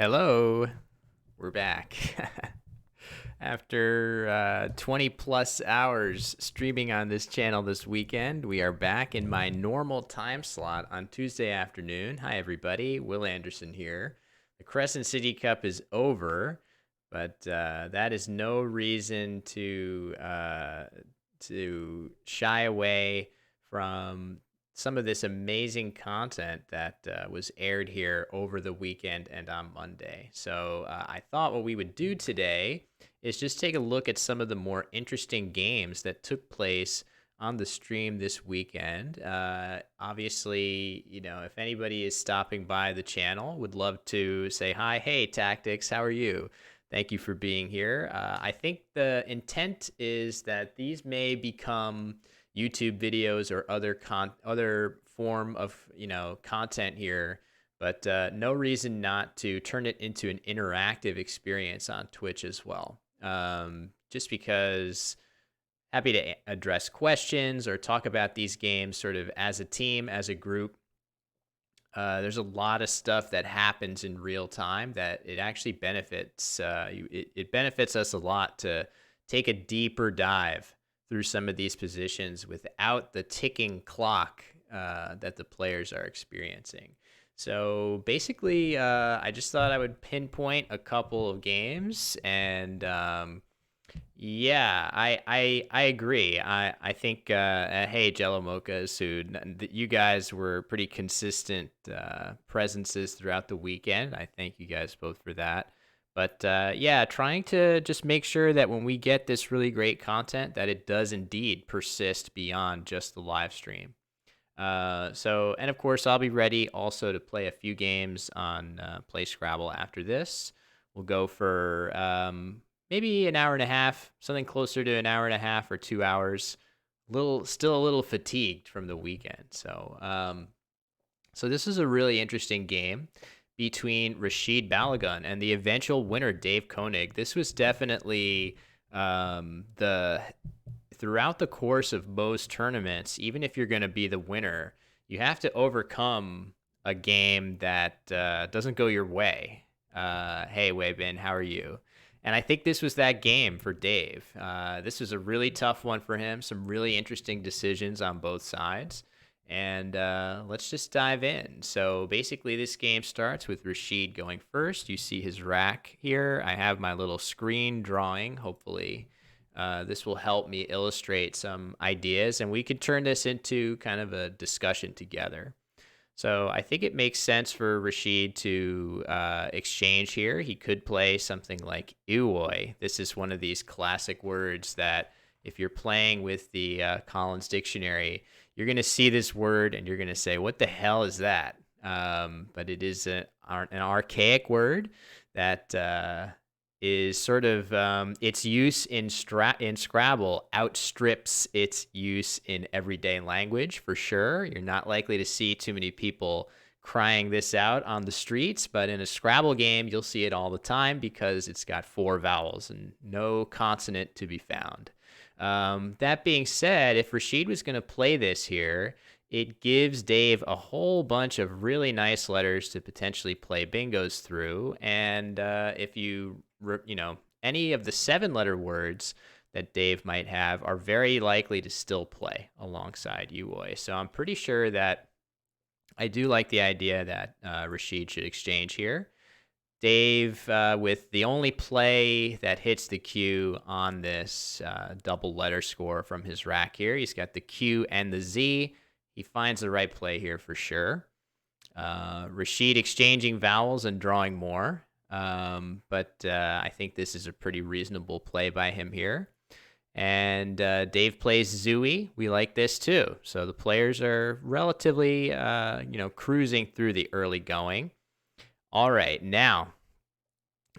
Hello, we're back. After 20 plus hours streaming on this channel this weekend, we are back in my normal time slot on Tuesday afternoon. Hi, everybody. Will Anderson here. The Crescent City Cup is over, but that is no reason to shy away from some of this amazing content that was aired here over the weekend and on Monday. So I thought what we would do today is just take a look at some of the more interesting games that took place on the stream this weekend. Obviously, if anybody is stopping by the channel, would love to say hi. Hey, Tactics, how are you? Thank you for being here. I think the intent is that these may become YouTube videos or other form of content here, but no reason not to turn it into an interactive experience on Twitch as well. Just because happy to address questions or talk about these games sort of as a team, as a group. There's a lot of stuff that happens in real time that it actually benefits. It benefits us a lot to take a deeper dive through some of these positions without the ticking clock that the players are experiencing. So basically, I just thought I would pinpoint a couple of games, and yeah, I agree. I think hey, Jello Mochas, who you guys were pretty consistent presences throughout the weekend. I thank you guys both for that. But yeah, trying to just make sure that when we get this really great content, that it does indeed persist beyond just the live stream. And of course, I'll be ready also to play a few games on Play Scrabble after this. We'll go for maybe an hour and a half, something closer to an hour and a half or 2 hours. Still a little fatigued from the weekend. So this is a really interesting game between Rashid Balagun and the eventual winner, Dave Koenig. This was definitely throughout the course of most tournaments, even if you're going to be the winner, you have to overcome a game that doesn't go your way. Hey, Weibin, how are you? And I think this was that game for Dave. This was a really tough one for him, some really interesting decisions on both sides. And let's just dive in. So basically, this game starts with Rashid going first. You see his rack here. I have my little screen drawing. Hopefully, this will help me illustrate some ideas, and we could turn this into kind of a discussion together. So I think it makes sense for Rashid to exchange here. He could play something like Uoi. This is one of these classic words that if you're playing with the Collins Dictionary, you're going to see this word and you're going to say, what the hell is that? But it is an archaic word that is sort of its use in Scrabble outstrips its use in everyday language for sure. You're not likely to see too many people crying this out on the streets, but in a Scrabble game, you'll see it all the time because it's got 4 vowels and no consonant to be found. That being said, if Rashid was going to play this here, it gives Dave a whole bunch of really nice letters to potentially play bingos through. And if any of the 7-letter words that Dave might have are very likely to still play alongside Uoi. So I'm pretty sure that I do like the idea that Rashid should exchange here. Dave, with the only play that hits the Q on this double letter score from his rack here, he's got the Q and the Z. He finds the right play here for sure. Rashid exchanging vowels and drawing more. But I think this is a pretty reasonable play by him here. And Dave plays Zooey. We like this too. So the players are relatively, cruising through the early going. All right, now,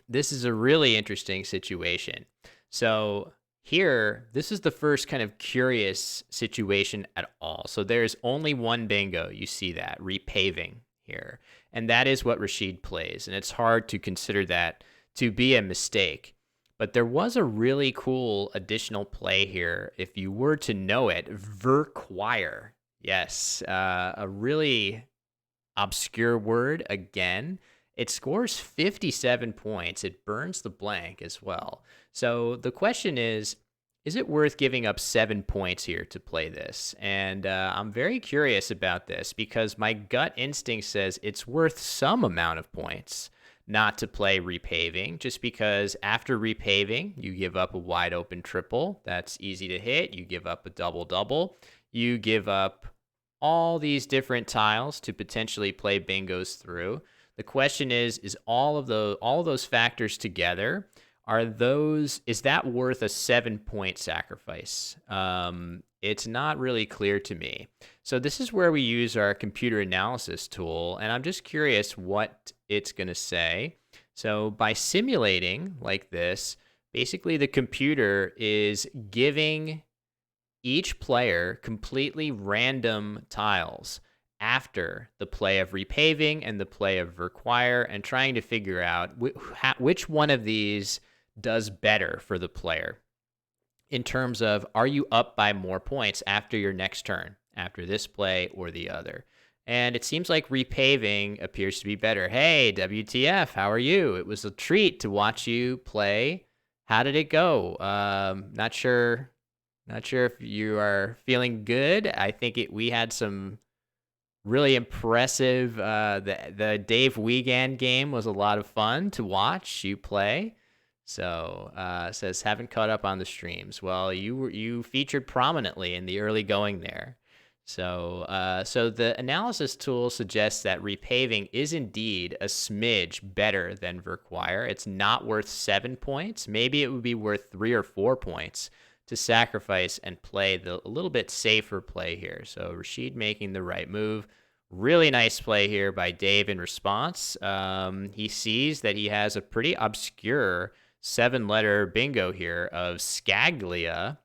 this is a really interesting situation. So here, this is the first kind of curious situation at all. So there's only one bingo. You see that, repaving here. And that is what Rashid plays. And it's hard to consider that to be a mistake. But there was a really cool additional play here. If you were to know it, verquire. Yes, a really obscure word again. It scores 57 points. It burns the blank as well. So the question is it worth giving up 7 points here to play this? And I'm very curious about this because my gut instinct says it's worth some amount of points not to play repaving, just because after repaving, you give up a wide open triple. That's easy to hit. You give up a double double. You give up all these different tiles to potentially play bingos through. The question is all of those factors together, is that worth a 7 point sacrifice? It's not really clear to me. So this is where we use our computer analysis tool, and I'm just curious what it's going to say. So by simulating like this, basically the computer is giving each player completely random tiles after the play of repaving and the play of require, and trying to figure out which one of these does better for the player in terms of, are you up by more points after your next turn, after this play or the other? And it seems like repaving appears to be better. Hey, WTF, how are you? It was a treat to watch you play. How did it go? Not sure if you are feeling good. I think we had some really impressive. The Dave Wiegand game was a lot of fun to watch you play. So says haven't caught up on the streams. Well, you featured prominently in the early going there. So the analysis tool suggests that repaving is indeed a smidge better than require. It's not worth 7 points. Maybe it would be worth 3 or 4 points to sacrifice and play a little bit safer play here. So Rashid making the right move. Really nice play here by Dave in response. He sees that he has a pretty obscure 7-letter bingo here of Scaglia,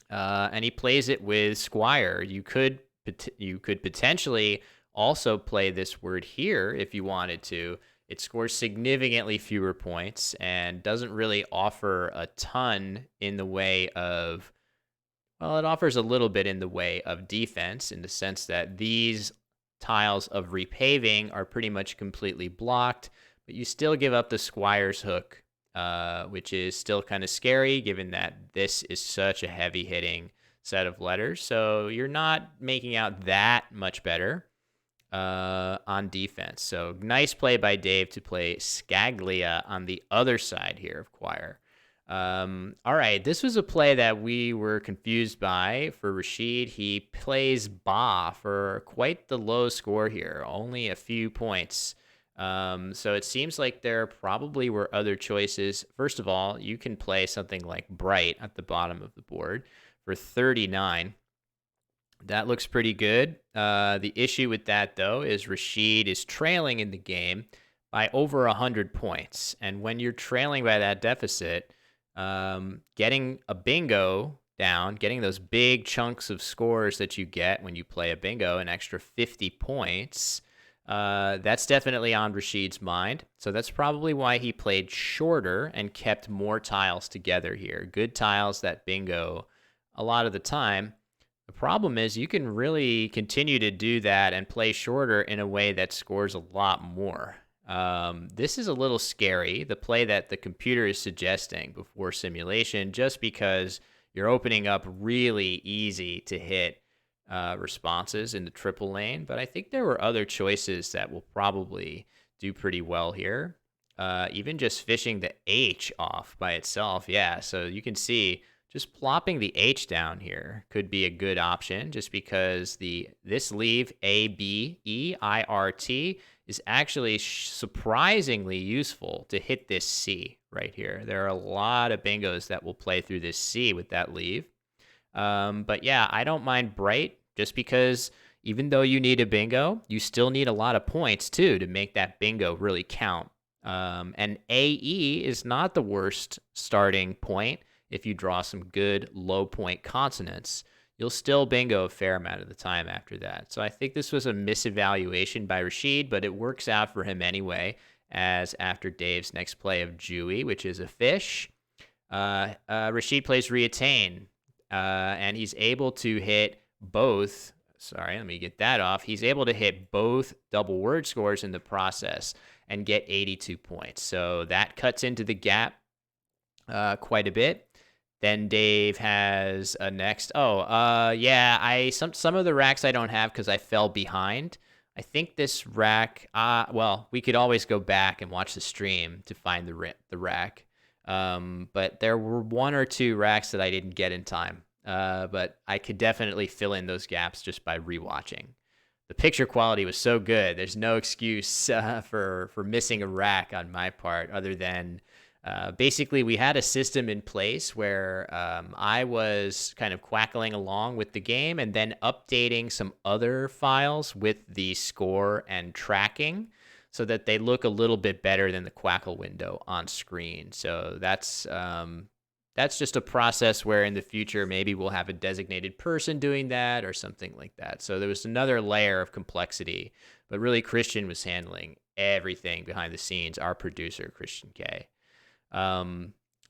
and he plays it with Squire. You could potentially also play this word here if you wanted to. It scores significantly fewer points and doesn't really offer a ton in the way of, well, it offers a little bit in the way of defense, in the sense that these tiles of repaving are pretty much completely blocked, but you still give up the Squire's hook, which is still kind of scary given that this is such a heavy hitting set of letters. So you're not making out that much better on defense. So nice play by Dave to play Scaglia on the other side here of Quire. All right, this was a play that we were confused by for Rashid. He plays Ba for quite the low score here, only a few points. So it seems like there probably were other choices. First of all, you can play something like Bright at the bottom of the board for 39. That looks pretty good. The issue with that, though, is Rashid is trailing in the game by over 100 points. And when you're trailing by that deficit, getting a bingo down, getting those big chunks of scores that you get when you play a bingo, an extra 50 points, that's definitely on Rashid's mind. So that's probably why he played shorter and kept more tiles together here. Good tiles that bingo a lot of the time. The problem is you can really continue to do that and play shorter in a way that scores a lot more. This is a little scary, the play that the computer is suggesting before simulation, just because you're opening up really easy to hit responses in the triple lane. But I think there were other choices that will probably do pretty well here. Even just fishing the H off by itself. Yeah, so you can see just plopping the H down here could be a good option, just because this leave ABEIRT is actually surprisingly useful to hit this C right here. There are a lot of bingos that will play through this C with that leave. But yeah, I don't mind Bright, just because even though you need a bingo, you still need a lot of points too to make that bingo really count. And AE is not the worst starting point. If you draw some good low point consonants, you'll still bingo a fair amount of the time after that. So I think this was a misevaluation by Rashid, but it works out for him anyway, as after Dave's next play of Jewy, which is a fish, Rashid plays Reattain, and he's able to hit both Sorry, let me get that off. He's able to hit both double word scores in the process and get 82 points. So that cuts into the gap quite a bit. Then Dave has a next. Yeah. Some of the racks I don't have because I fell behind. I think this rack. Well, we could always go back and watch the stream to find the rack. But there were one or two racks that I didn't get in time. But I could definitely fill in those gaps just by rewatching. The picture quality was so good. There's no excuse for missing a rack on my part, other than basically we had a system in place where I was kind of quackling along with the game and then updating some other files with the score and tracking so that they look a little bit better than the quackle window on screen. So that's just a process where in the future maybe we'll have a designated person doing that or something like that. So there was another layer of complexity, but really Christian was handling everything behind the scenes, our producer, Christian K.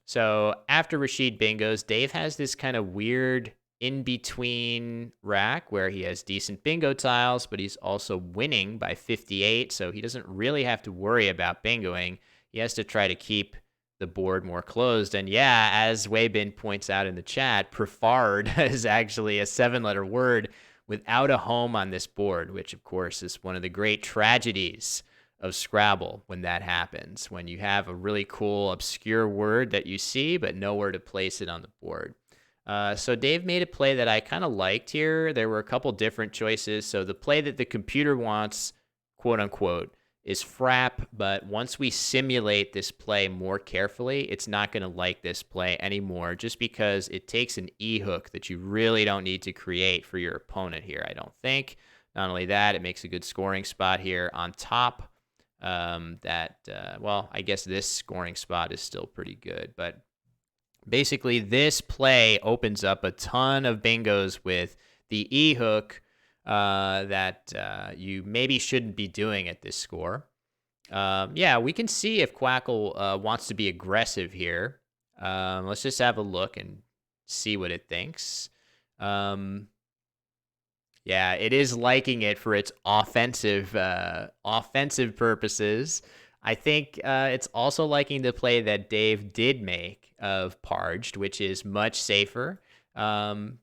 So after Rashid bingos, Dave has this kind of weird in-between rack where he has decent bingo tiles, but he's also winning by 58, so he doesn't really have to worry about bingoing. He has to try to keep the board more closed. And yeah, as Weibin points out in the chat, Prefard is actually a 7-letter word without a home on this board, which of course is one of the great tragedies of Scrabble when that happens, when you have a really cool obscure word that you see but nowhere to place it on the board. So Dave made a play that I kind of liked here. There were a couple different choices. So the play that the computer wants, quote unquote, is frap, but once we simulate this play more carefully, it's not going to like this play anymore, just because it takes an E-hook that you really don't need to create for your opponent here, I don't think. Not only that, it makes a good scoring spot here on top. I guess this scoring spot is still pretty good, but basically this play opens up a ton of bingos with the E-hook that you maybe shouldn't be doing at this score. We can see if Quackle wants to be aggressive here. Let's just have a look and see what it thinks. It is liking it for its offensive purposes. I think it's also liking the play that Dave did make of Parged, which is much safer.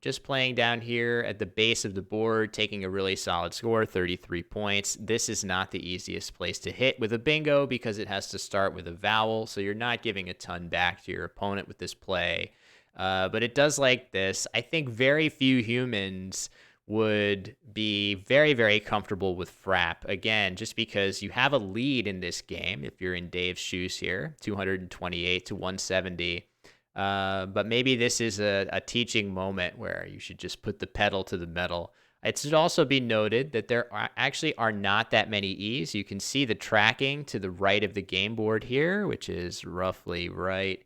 Just playing down here at the base of the board, taking a really solid score, 33 points. This is not the easiest place to hit with a bingo because it has to start with a vowel, so you're not giving a ton back to your opponent with this play. But it does like this. I think very few humans would be very, very comfortable with frap. Again, just because you have a lead in this game, if you're in Dave's shoes here, 228 to 170. But maybe this is a teaching moment where you should just put the pedal to the metal. It should also be noted that there actually are not that many E's. You can see the tracking to the right of the game board here, which is roughly right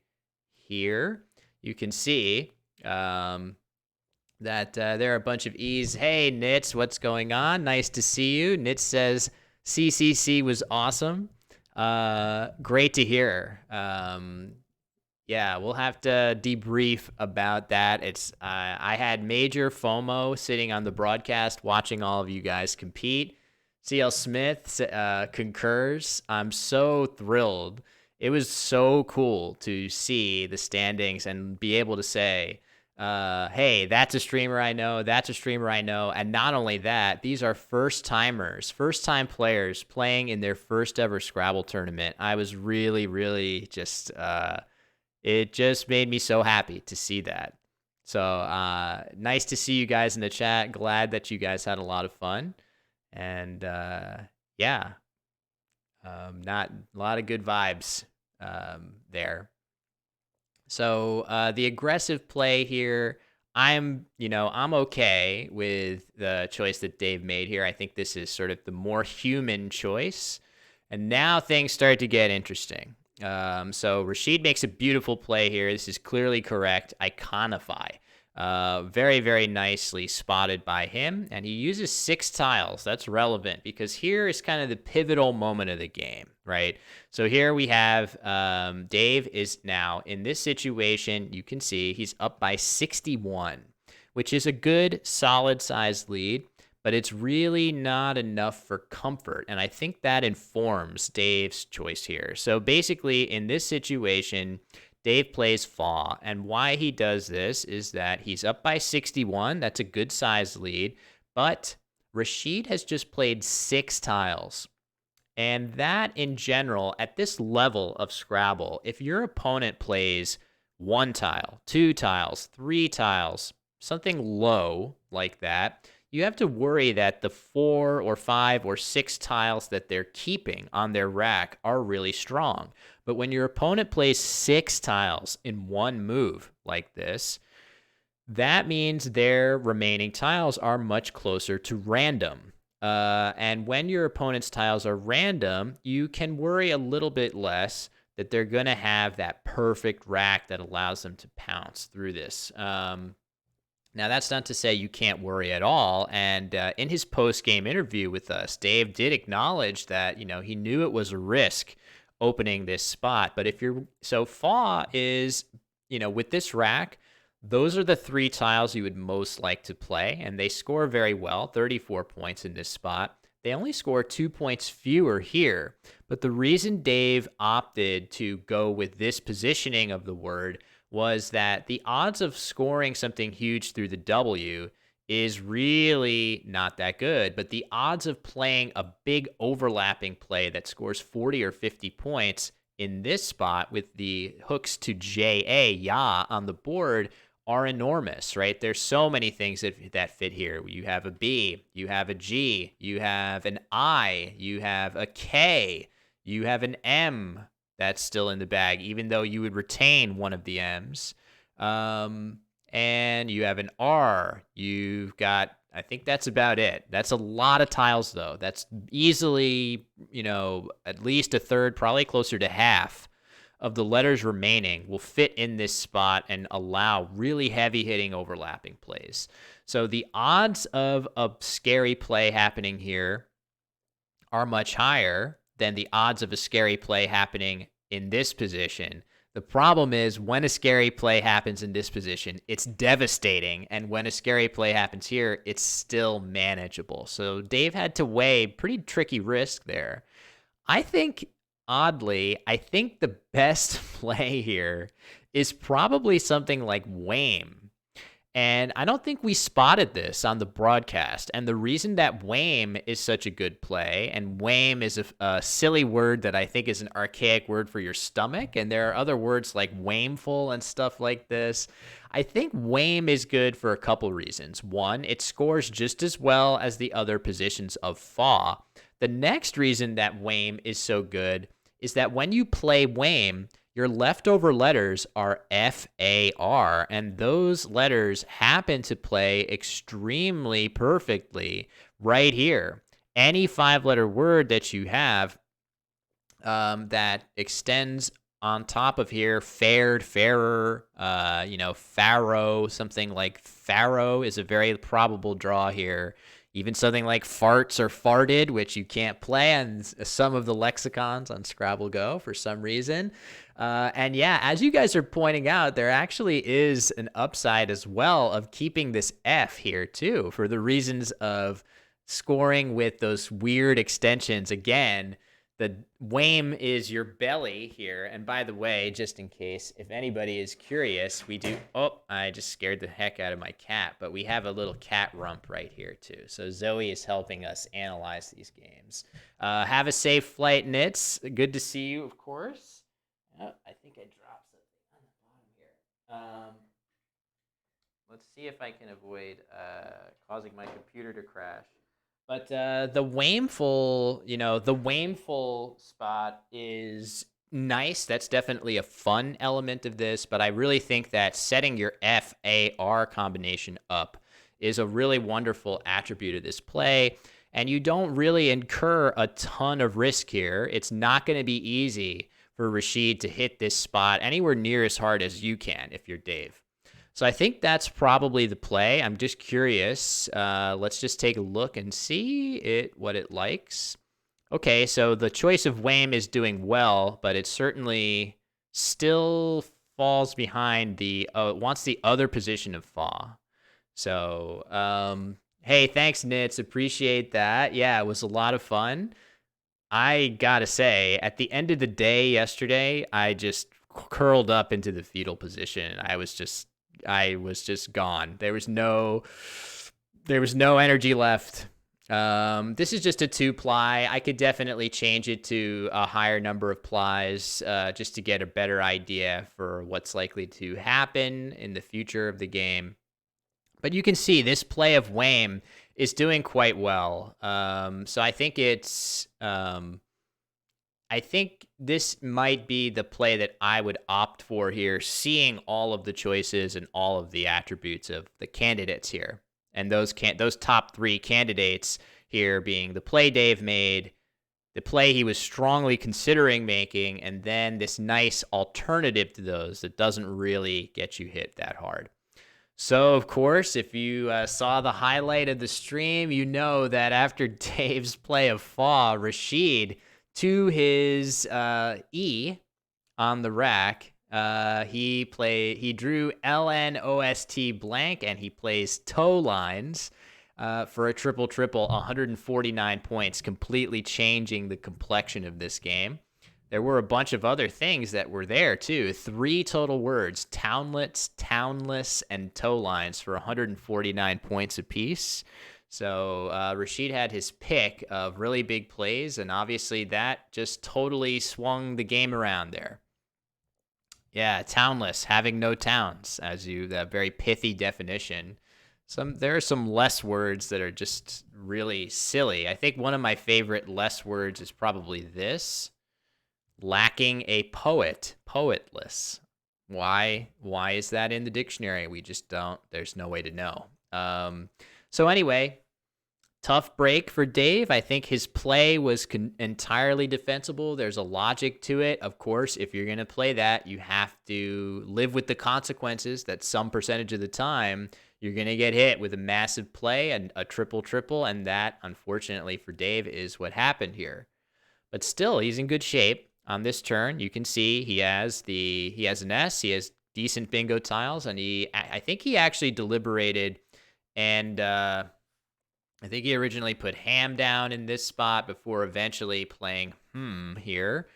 here. You can see that there are a bunch of E's. Hey, Nitz, what's going on? Nice to see you. Nitz says CCC was awesome. Great to hear. We'll have to debrief about that. It's I had major FOMO sitting on the broadcast watching all of you guys compete. CL Smith concurs. I'm so thrilled. It was so cool to see the standings and be able to say, hey, that's a streamer I know, that's a streamer I know. And not only that, these are first-time players playing in their first ever Scrabble tournament. I was really, really just... it just made me so happy to see that. So nice to see you guys in the chat. Glad that you guys had a lot of fun. And not a lot of good vibes there. So the aggressive play here, I'm okay with the choice that Dave made here. I think this is sort of the more human choice. And now things start to get interesting. So Rashid makes a beautiful play here. This is clearly correct. Iconify. Very, very nicely spotted by him. And he uses 6 tiles. That's relevant because here is kind of the pivotal moment of the game, right? So here we have Dave is now in this situation. You can see he's up by 61, which is a good solid sized lead. but it's really not enough for comfort. And I think that informs Dave's choice here. So basically, in this situation, Dave plays Fa. And why he does this is that he's up by 61. That's a good size lead. But Rashid has just played 6 tiles. And that in general, at this level of Scrabble, if your opponent plays 1 tile, 2 tiles, 3 tiles, something low like that, you have to worry that the 4 or 5 or 6 tiles that they're keeping on their rack are really strong. But when your opponent plays 6 tiles in one move like this, that means their remaining tiles are much closer to random. And when your opponent's tiles are random, you can worry a little bit less that they're going to have that perfect rack that allows them to pounce through this. Now, that's not to say you can't worry at all. And in his post-game interview with us, Dave did acknowledge that, he knew it was a risk opening this spot. But if you're so Fa is, with this rack, those are the 3 tiles you would most like to play, and they score very well, 34 points in this spot. They only score 2 points fewer here, but the reason Dave opted to go with this positioning of the word was that the odds of scoring something huge through the W is really not that good, but the odds of playing a big overlapping play that scores 40 or 50 points in this spot with the hooks to JA, ya, on the board are enormous, right? There's so many things that fit here. You have a B, you have a G, you have an I, you have a K, you have an M that's still in the bag, even though you would retain one of the M's. And you have an R. You've got, I think that's about it. That's a lot of tiles, though. That's easily, at least a third, probably closer to half of the letters remaining will fit in this spot and allow really heavy-hitting overlapping plays. So the odds of a scary play happening here are much higher than the odds of a scary play happening in this position. The problem is when a scary play happens in this position, it's devastating. And when a scary play happens here, it's still manageable. So Dave had to weigh pretty tricky risk there. Oddly, I think the best play here is probably something like Whame. And I don't think we spotted this on the broadcast. And the reason that Whame is such a good play, and Whame is a silly word that I think is an archaic word for your stomach, and there are other words like whameful and stuff like this. I think Whame is good for a couple reasons. One, it scores just as well as the other positions of Fa. The next reason that Whame is so good is that when you play Whame, your leftover letters are FAR, and those letters happen to play extremely perfectly right here. Any 5-letter word that you have that extends on top of here, fared, fairer, Pharaoh, something like Pharaoh is a very probable draw here. Even something like farts or farted, which you can't play on some of the lexicons on Scrabble Go for some reason. And yeah, as you guys are pointing out, there actually is an upside as well of keeping this F here too, for the reasons of scoring with those weird extensions. Again, the Whame is your belly here. And by the way, just in case, if anybody is curious, we do... Oh, I just scared the heck out of my cat. But we have a little cat rump right here, too. So Zoe is helping us analyze these games. Have a safe flight, Nits. Good to see you, of course. Oh, I think I dropped something on the bottom here. Let's see if I can avoid causing my computer to crash. But the Whameful, the Whameful spot is nice. That's definitely a fun element of this. But I really think that setting your FAR combination up is a really wonderful attribute of this play. And you don't really incur a ton of risk here. It's not going to be easy for Rashid to hit this spot anywhere near as hard as you can if you're Dave. So I think that's probably the play. I'm just curious. Let's just take a look and see what it likes. Okay, so the choice of Whame is doing well, but it certainly still falls behind it wants the other position of Fa. So, Hey, thanks, Nits. Appreciate that. Yeah, it was a lot of fun. I gotta say, at the end of the day yesterday, I just curled up into the fetal position. I was just gone. There was no energy left. This is just a 2-ply. I could definitely change it to a higher number of plies, just to get a better idea for what's likely to happen in the future of the game. But you can see this play of Whame is doing quite well. So I think this might be the play that I would opt for here, seeing all of the choices and all of the attributes of the candidates here. And those top 3 candidates here being the play Dave made, the play he was strongly considering making, and then this nice alternative to those that doesn't really get you hit that hard. So, of course, if you saw the highlight of the stream, you know that after Dave's play of Fa, Rashid, to his E on the rack, he drew LNOST blank, and he plays toe lines for a triple triple, 149 points, completely changing the complexion of this game. There were a bunch of other things that were there too. 3 total words: townlets, townless, and toe lines for 149 points apiece. So Rashid had his pick of really big plays, and obviously that just totally swung the game around there. Yeah, townless, having no towns, that very pithy definition. There are some less words that are just really silly. I think one of my favorite less words is probably this: lacking a poet, poetless. Why is that in the dictionary? We just don't. There's no way to know. So anyway, tough break for Dave. I think his play was entirely defensible. There's a logic to it. Of course, if you're going to play that, you have to live with the consequences that some percentage of the time you're going to get hit with a massive play and a triple, and that, unfortunately for Dave, is what happened here. But still, he's in good shape. On this turn, you can see he has an S, he has decent bingo tiles, and I think he actually deliberated, and I think he originally put ham down in this spot before eventually playing here.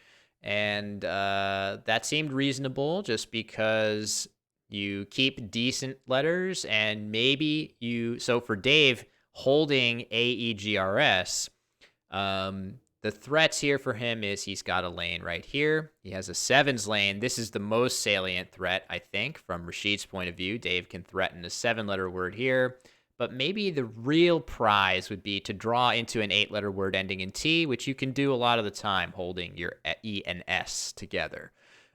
And that seemed reasonable just because you keep decent letters, and so for Dave, holding AEGRS, the threats here for him is he's got a lane right here. He has a 7s lane. This is the most salient threat, I think, from Rashid's point of view. Dave can threaten a 7-letter word here, but maybe the real prize would be to draw into an 8-letter word ending in T, which you can do a lot of the time holding your E and S together.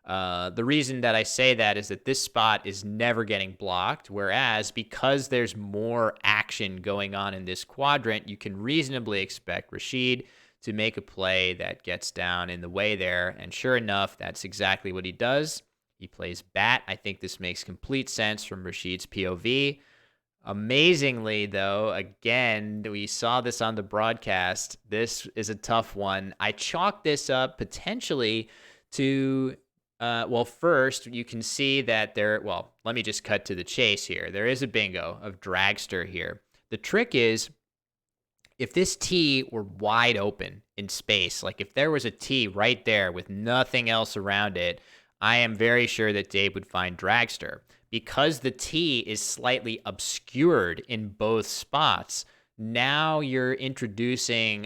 The reason that I say that is that this spot is never getting blocked, whereas because there's more action going on in this quadrant, you can reasonably expect Rashid to make a play that gets down in the way there. And sure enough, that's exactly what he does. He plays bat. I think this makes complete sense from Rashid's POV. Amazingly, though, again, we saw this on the broadcast. This is a tough one. I chalked this up potentially to, first, you can see that let me just cut to the chase here. There is a bingo of dragster here. The trick is, if this T were wide open in space, like if there was a T right there with nothing else around it, I am very sure that Dave would find dragster. Because the T is slightly obscured in both spots, now you're introducing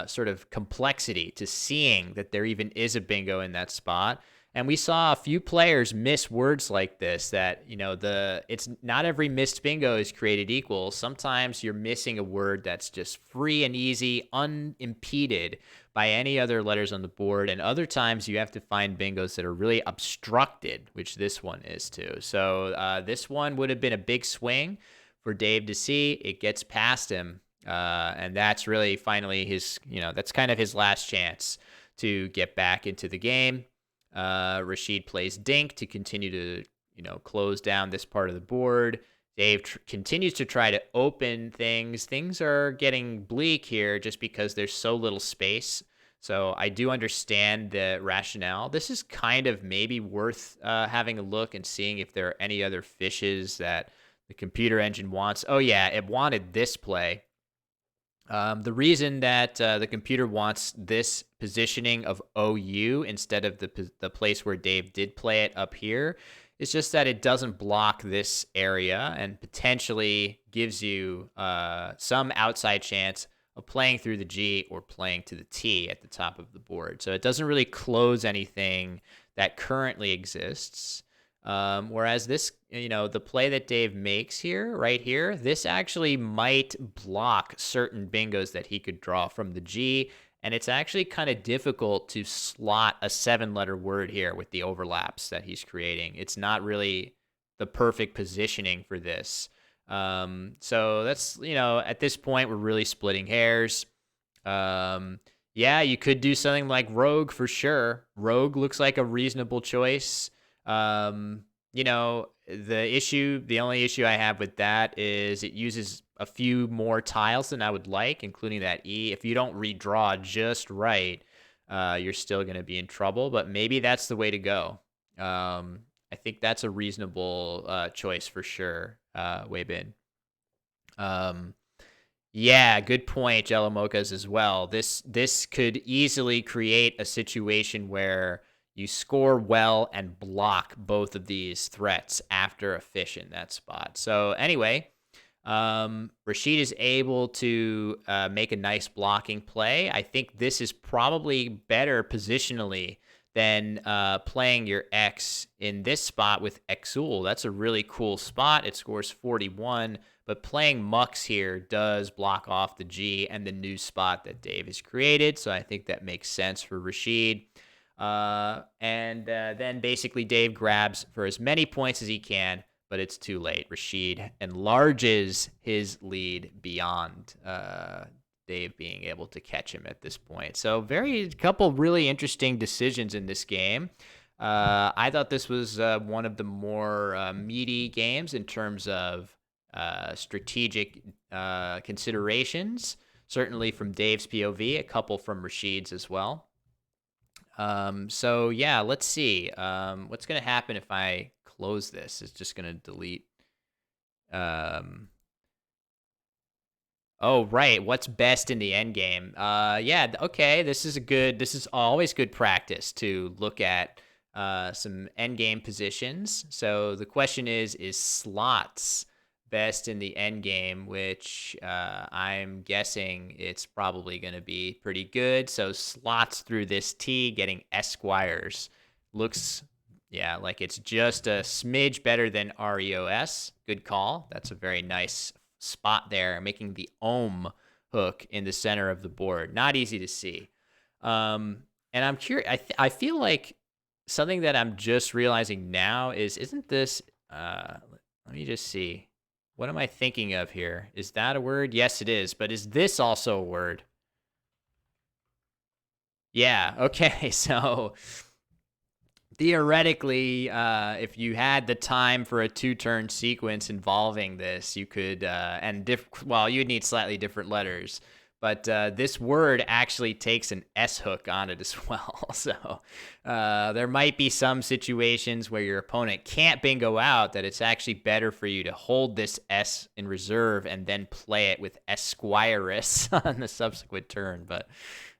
sort of complexity to seeing that there even is a bingo in that spot. And we saw a few players miss words like this, that, it's not every missed bingo is created equal. Sometimes you're missing a word that's just free and easy, unimpeded by any other letters on the board. And other times you have to find bingos that are really obstructed, which this one is too. So this one would have been a big swing for Dave to see. It gets past him. And that's really finally that's kind of his last chance to get back into the game. Rashid plays dink to continue to, close down this part of the board. Dave continues to try to open things. Things are getting bleak here just because there's so little space. So I do understand the rationale. This is kind of maybe worth having a look and seeing if there are any other fishes that the computer engine wants. Oh yeah, it wanted this play. The reason that the computer wants this positioning of OU instead of the place where Dave did play it up here is just that it doesn't block this area and potentially gives you some outside chance of playing through the G or playing to the T at the top of the board. So it doesn't really close anything that currently exists. Whereas this, the play that Dave makes here, right here, this actually might block certain bingos that he could draw from the G. And it's actually kind of difficult to slot a 7-letter word here with the overlaps that he's creating. It's not really the perfect positioning for this. So that's, at this point, we're really splitting hairs. Yeah, you could do something like Rogue for sure. Rogue looks like a reasonable choice. The only issue I have with that is it uses a few more tiles than I would like, including that E. If you don't redraw just right, you're still going to be in trouble, but maybe that's the way to go. I think that's a reasonable choice for sure, Weibin. Yeah, good point, Jello Mochas, as well. This could easily create a situation where you score well and block both of these threats after a fish in that spot. So anyway, Rashid is able to make a nice blocking play. I think this is probably better positionally than playing your X in this spot with Exul. That's a really cool spot. It scores 41, but playing Mux here does block off the G and the new spot that Dave has created. So I think that makes sense for Rashid. Then basically Dave grabs for as many points as he can, but it's too late. Rashid enlarges his lead beyond Dave being able to catch him at this point. So couple really interesting decisions in this game. I thought this was one of the more meaty games in terms of strategic considerations, certainly from Dave's POV, a couple from Rashid's as well. So yeah, let's see. What's going to happen if I close this? It's just going to delete. Oh, right. What's best in the end game? Yeah, okay. This is always good practice to look at some end game positions. So the question is slots best in the end game, which I'm guessing it's probably going to be pretty good. So slots through this T, getting Esquires looks, yeah, like it's just a smidge better than REOS. Good call. That's a very nice spot there, making the ohm hook in the center of the board. Not easy to see. And I'm curious. I feel like something that I'm just realizing now isn't this? Let me just see. What am I thinking of here? Is that a word? Yes, it is. But is this also a word? Yeah. Okay. So theoretically, if you had the time for a 2-turn sequence involving this, you could, you'd need slightly different letters. But this word actually takes an S hook on it as well. So there might be some situations where your opponent can't bingo out that it's actually better for you to hold this S in reserve and then play it with Esquires on the subsequent turn. But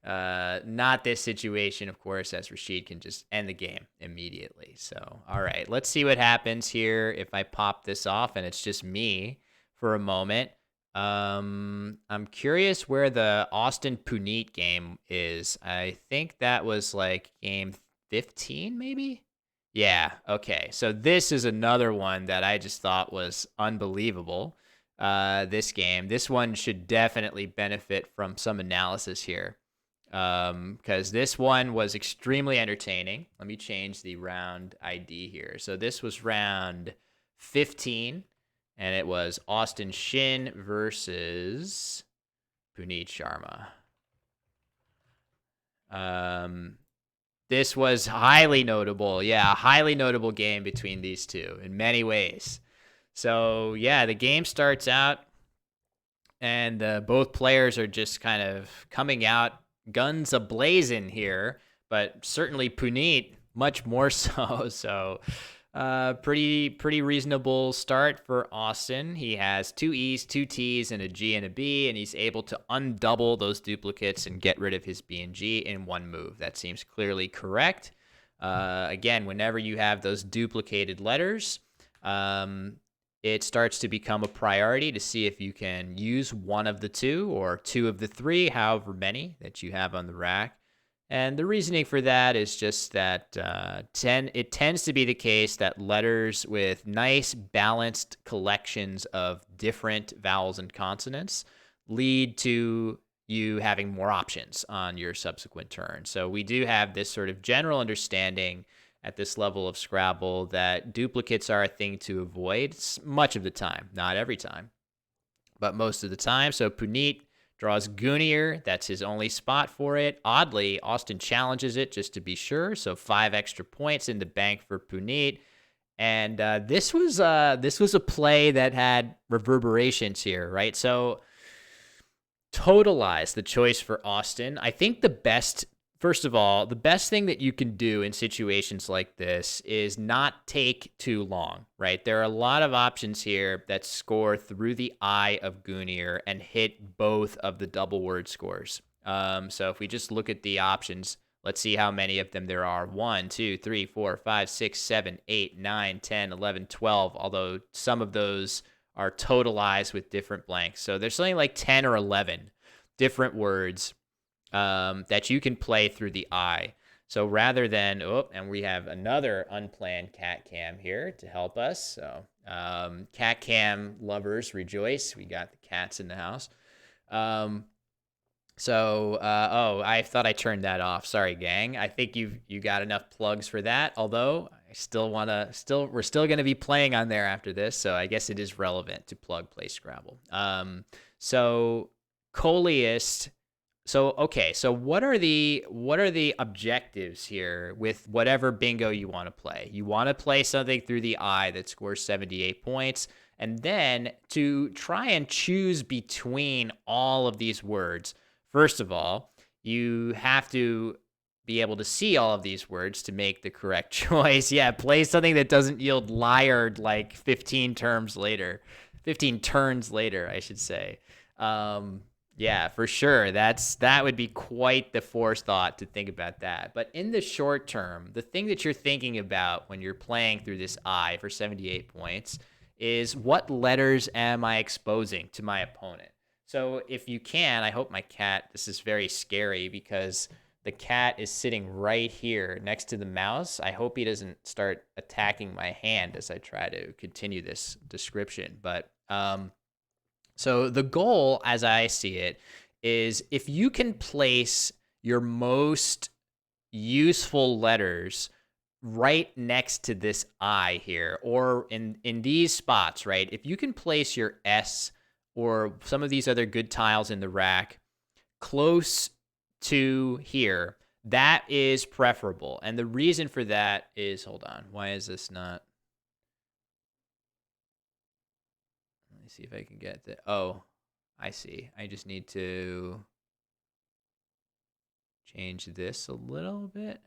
not this situation, of course, as Rashid can just end the game immediately. So, all right, let's see what happens here if I pop this off and it's just me for a moment. I'm curious where the Austin Puneet game is. I think that was like game 15, maybe? Yeah, okay. So this is another one that I just thought was unbelievable, this game. This one should definitely benefit from some analysis here, because this one was extremely entertaining. Let me change the round ID here. So this was round 15. And it was Austin Shin versus Puneet Sharma. This was highly notable. Yeah, a highly notable game between these two in many ways. So, yeah, the game starts out, and both players are just kind of coming out guns a-blazing here, but certainly Puneet much more so. So Pretty reasonable start for Austin. He has 2 E's, 2 T's, and a G and a B, and he's able to undouble those duplicates and get rid of his B and G in one move. That seems clearly correct. Again, whenever you have those duplicated letters, it starts to become a priority to see if you can use one of the two or two of the three, however many that you have on the rack. And the reasoning for that is just that it tends to be the case that letters with nice balanced collections of different vowels and consonants lead to you having more options on your subsequent turn. So we do have this sort of general understanding at this level of Scrabble that duplicates are a thing to avoid much of the time, not every time, but most of the time. So Puneet draws Gunir. That's his only spot for it. Oddly, Austin challenges it just to be sure. So 5 extra points in the bank for Puneet. And this was a play that had reverberations here, right? So totalize the choice for Austin. I think first of all, the best thing that you can do in situations like this is not take too long, right? There are a lot of options here that score through the eye of Gunir and hit both of the double word scores. So if we just look at the options, let's see how many of them there are. 1, 2, 3, 4, 5, 6, 7, 8, 9, 10, 11, 12, although some of those are totalized with different blanks. So there's something like 10 or 11 different words that you can play through the eye. So rather than, and we have another unplanned cat cam here to help us. So cat cam lovers rejoice. We got the cats in the house. I thought I turned that off. Sorry, gang. I think you got enough plugs for that. Although we're still going to be playing on there after this. So I guess it is relevant to plug play Scrabble. So Coleist. So what are the objectives here with whatever bingo you want to play? You want to play something through the eye that scores 78 points, and then to try and choose between all of these words. First of all, you have to be able to see all of these words to make the correct choice. Yeah, play something that doesn't yield liard like 15 turns later, I should say. Yeah, for sure. That would be quite the forethought to think about that. But in the short term, the thing that you're thinking about when you're playing through this eye for 78 points is what letters am I exposing to my opponent? So if you can, I hope this is very scary because the cat is sitting right here next to the mouse. I hope he doesn't start attacking my hand as I try to continue this description. But so the goal, as I see it, is if you can place your most useful letters right next to this I here, or in these spots, right? If you can place your S or some of these other good tiles in the rack close to here, that is preferable. And the reason for that is, hold on, why is this not? Let me see if I can get the, oh, I see. I just need to change this a little bit.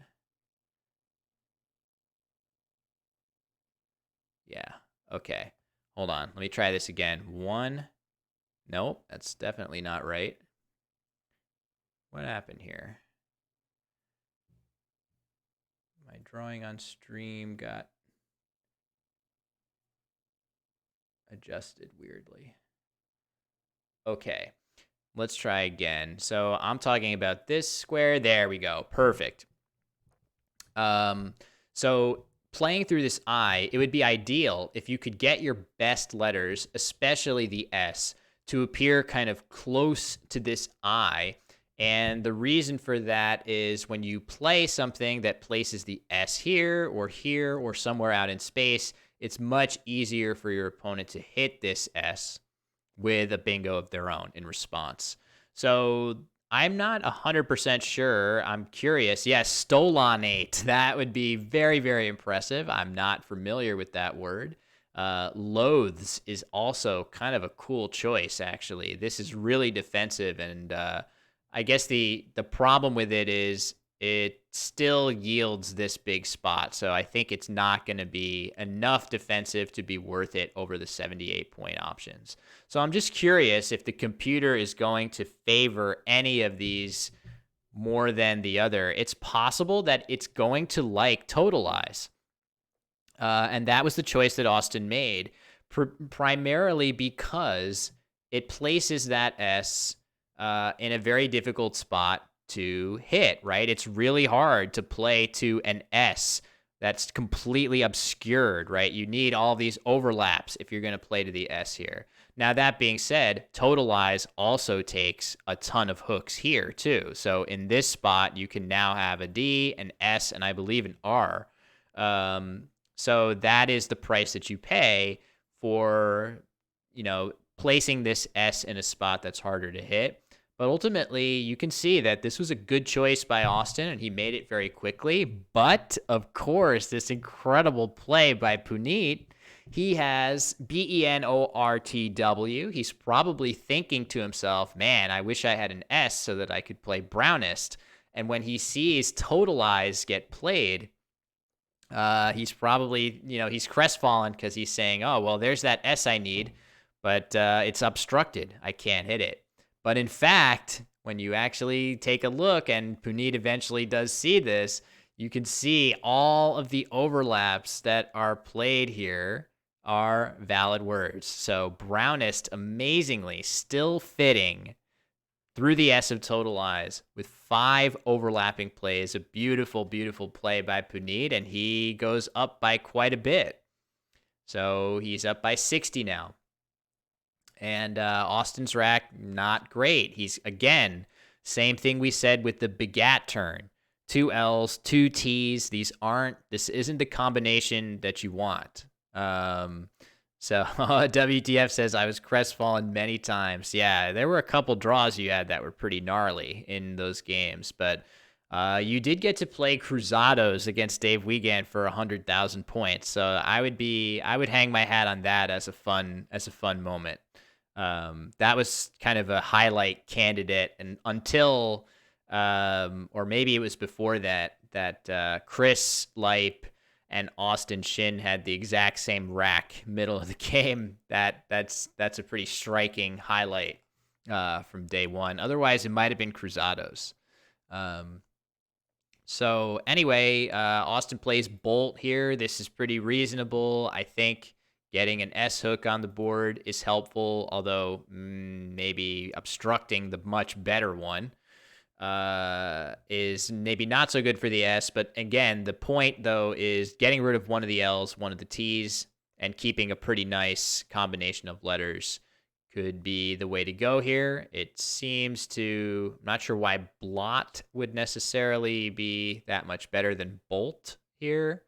Yeah, okay. Hold on, let me try this again. 1, nope, that's definitely not right. What happened here? My drawing on stream got adjusted weirdly. Okay, let's try again. So I'm talking about this square. There we go. Perfect. So playing through this I, it would be ideal if you could get your best letters, especially the S, to appear kind of close to this I. And the reason for that is when you play something that places the S here or somewhere out in space, it's much easier for your opponent to hit this S with a bingo of their own in response. So I'm not 100% sure. I'm curious. Yes, stolonate. That would be very, very impressive. I'm not familiar with that word. Loathes is also kind of a cool choice, actually. This is really defensive, and I guess the problem with it is it still yields this big spot. So I think it's not going to be enough defensive to be worth it over the 78-point options. So I'm just curious if the computer is going to favor any of these more than the other. It's possible that it's going to like Totalize. And that was the choice that Austin made, primarily because it places that S in a very difficult spot to hit, right? It's really hard to play to an S that's completely obscured, right? You need all these overlaps if you're going to play to the S here. Now, that being said, Totalize also takes a ton of hooks here, too. So in this spot, you can now have a D, an S, and I believe an R. So that is the price that you pay for, placing this S in a spot that's harder to hit. But ultimately, you can see that this was a good choice by Austin, and he made it very quickly. But, of course, this incredible play by Puneet, he has Benortw. He's probably thinking to himself, man, I wish I had an S so that I could play Brownest. And when he sees Totalize get played, he's probably, he's crestfallen because he's saying, oh, well, there's that S I need, but it's obstructed. I can't hit it. But in fact, when you actually take a look, and Puneet eventually does see this, you can see all of the overlaps that are played here are valid words. So Brownest, amazingly, still fitting through the S of Totalize with 5 overlapping plays. A beautiful, beautiful play by Puneet, and he goes up by quite a bit. So he's up by 60 now. And Austin's rack, not great. He's, again, same thing we said with the Begat turn. 2 L's, 2 T's. This isn't the combination that you want. So WTF says, I was crestfallen many times. Yeah, there were a couple draws you had that were pretty gnarly in those games. But you did get to play Cruzados against Dave Wiegand for 100,000 points. So I would hang my hat on that as a fun moment. That was kind of a highlight candidate, and until, or maybe it was before that Chris Lipe and Austin Shin had the exact same rack middle of the game. That's a pretty striking highlight from day one. Otherwise, it might have been Cruzados. So anyway, Austin plays Bolt here. This is pretty reasonable. I think getting an S hook on the board is helpful, although maybe obstructing the much better one is maybe not so good for the S. But again, the point, though, is getting rid of one of the L's, one of the T's, and keeping a pretty nice combination of letters could be the way to go here. It seems to, I'm not sure why Blot would necessarily be that much better than Bolt here.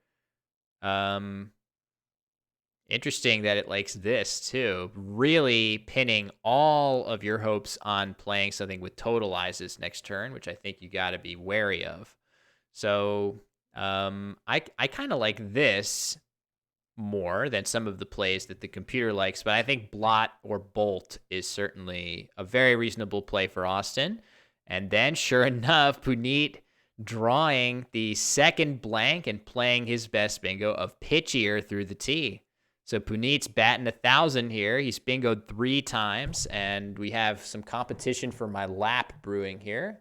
Interesting that it likes this too. Really pinning all of your hopes on playing something with Totalizes next turn, which I think you got to be wary of. So I kind of like this more than some of the plays that the computer likes, but I think Blot or Bolt is certainly a very reasonable play for Austin. And then, sure enough, Puneet drawing the second blank and playing his best bingo of Pitchier through the tee. So Puneet's batting 1,000 here. He's bingoed 3 times, and we have some competition for my lap brewing here.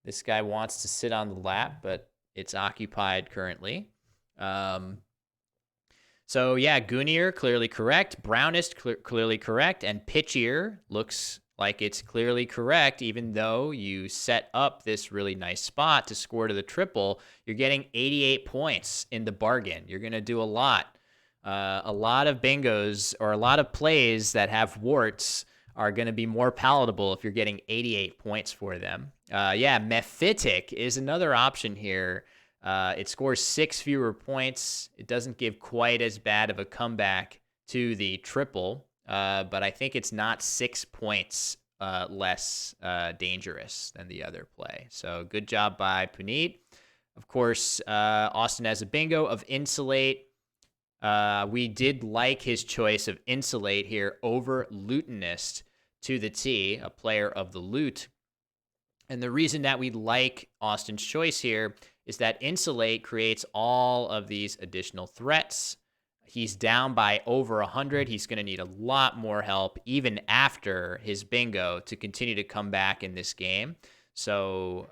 This guy wants to sit on the lap, but it's occupied currently. So yeah, Goonier, clearly correct. Brownest, clearly correct. And Pitchier looks like it's clearly correct, even though you set up this really nice spot to score to the triple. You're getting 88 points in the bargain. You're going to do a lot. A lot of bingos or a lot of plays that have warts are going to be more palatable if you're getting 88 points for them. Yeah, Mephitic is another option here. It scores 6 fewer points. It doesn't give quite as bad of a comeback to the triple, but I think it's not 6 points less dangerous than the other play. So good job by Puneet. Of course, Austin has a bingo of Insulate. We did like his choice of Insulate here over Lutenist to the tee, a player of the lute. And the reason that we like Austin's choice here is that Insulate creates all of these additional threats. He's down by over 100. He's going to need a lot more help, even after his bingo, to continue to come back in this game. So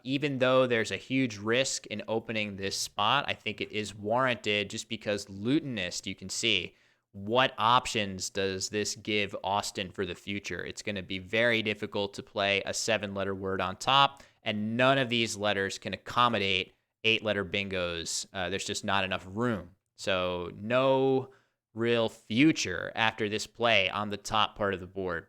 even though there's a huge risk in opening this spot, I think it is warranted just because Lutonist, you can see, what options does this give Austin for the future? It's going to be very difficult to play a 7-letter word on top, and none of these letters can accommodate 8-letter bingos. There's just not enough room. So no real future after this play on the top part of the board.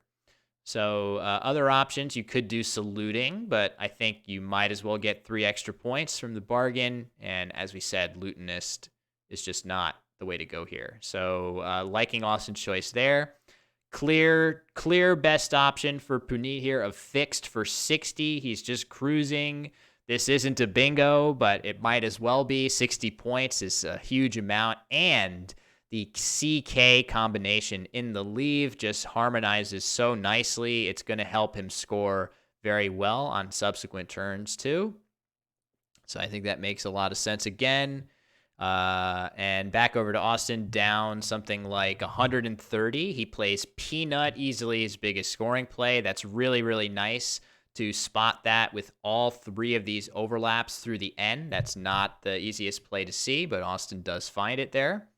So other options, you could do saluting, but I think you might as well get 3 extra points from the bargain. And as we said, Lutonist is just not the way to go here. So liking Austin's choice there. Clear best option for Puneet here of fixed for 60. He's just cruising. This isn't a bingo, but it might as well be. 60 points is a huge amount. And the CK combination in the leave just harmonizes so nicely. It's going to help him score very well on subsequent turns too. So I think that makes a lot of sense again. And back over to Austin, down something like 130. He plays Peanut, easily his biggest scoring play. That's really, really nice to spot that with all 3 of these overlaps through the end. That's not the easiest play to see, but Austin does find it there.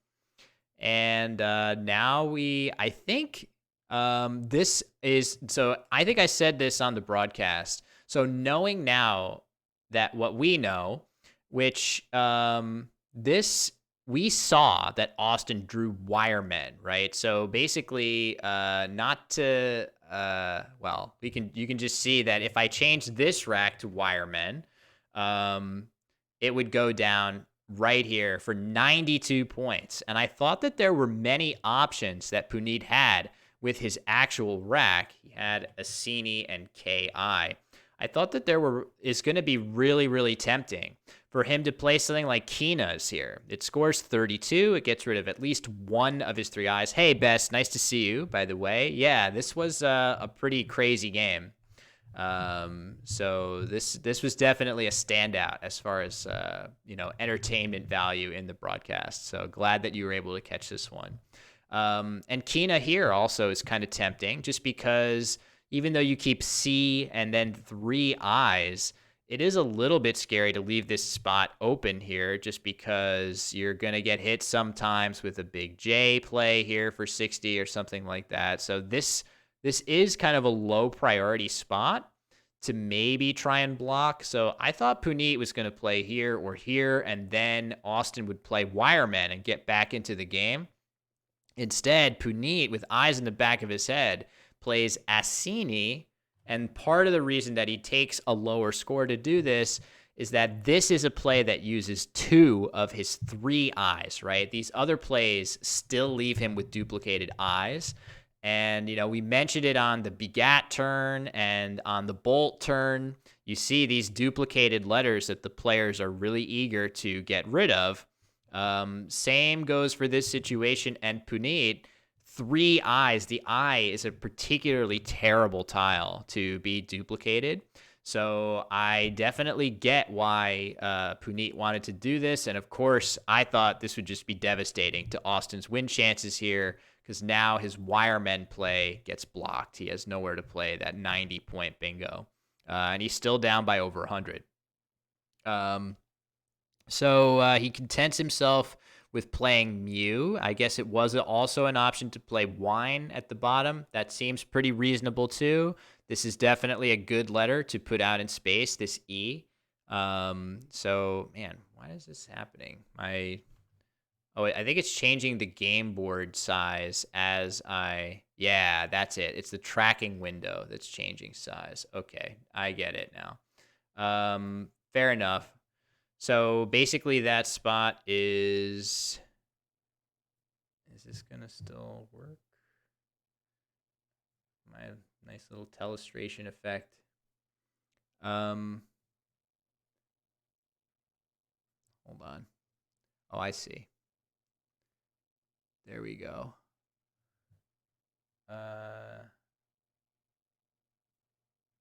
And now I think this is, so I think I said this on the broadcast. So knowing now that what we know, which we saw that Austin drew wiremen, right? So basically, not to, well, you can just see that if I change this rack to wiremen, it would go down right here for 92 points. And I thought that there were many options that Puneet had with his actual rack. He had Assini and KI. I thought that is going to be really, really tempting for him to play something like Kina's here. It scores 32. It gets rid of at least 1 of his 3 eyes. Hey, Best, nice to see you, by the way. Yeah, this was a pretty crazy game. So this was definitely a standout as far as entertainment value in the broadcast. So glad that you were able to catch this one. And Kina here also is kind of tempting, just because even though you keep C and then 3 eyes, it is a little bit scary to leave this spot open here, just because you're going to get hit sometimes with a big J play here for 60 or something like that. So this is kind of a low priority spot to maybe try and block. So I thought Puneet was going to play here or here, and then Austin would play wiremen and get back into the game. Instead, Puneet, with eyes in the back of his head, plays Assini, and part of the reason that he takes a lower score to do this is that this is a play that uses 2 of his 3 eyes, right? These other plays still leave him with duplicated eyes. And, we mentioned it on the Begat turn and on the Bolt turn. You see these duplicated letters that the players are really eager to get rid of. Same goes for this situation and Puneet. 3 eyes. The eye is a particularly terrible tile to be duplicated. So I definitely get why Puneet wanted to do this. And of course, I thought this would just be devastating to Austin's win chances here, because now his wiremen play gets blocked. He has nowhere to play that 90-point bingo. And he's still down by over 100. So he contents himself with playing Mew. I guess it was also an option to play Wine at the bottom. That seems pretty reasonable too. This is definitely a good letter to put out in space, this E. So, man, why is this happening? I think it's changing the game board size yeah, that's it. It's the tracking window that's changing size. Okay, I get it now. Fair enough. So basically that spot is this gonna still work? My nice little telestration effect. Hold on. Oh, I see. There we go.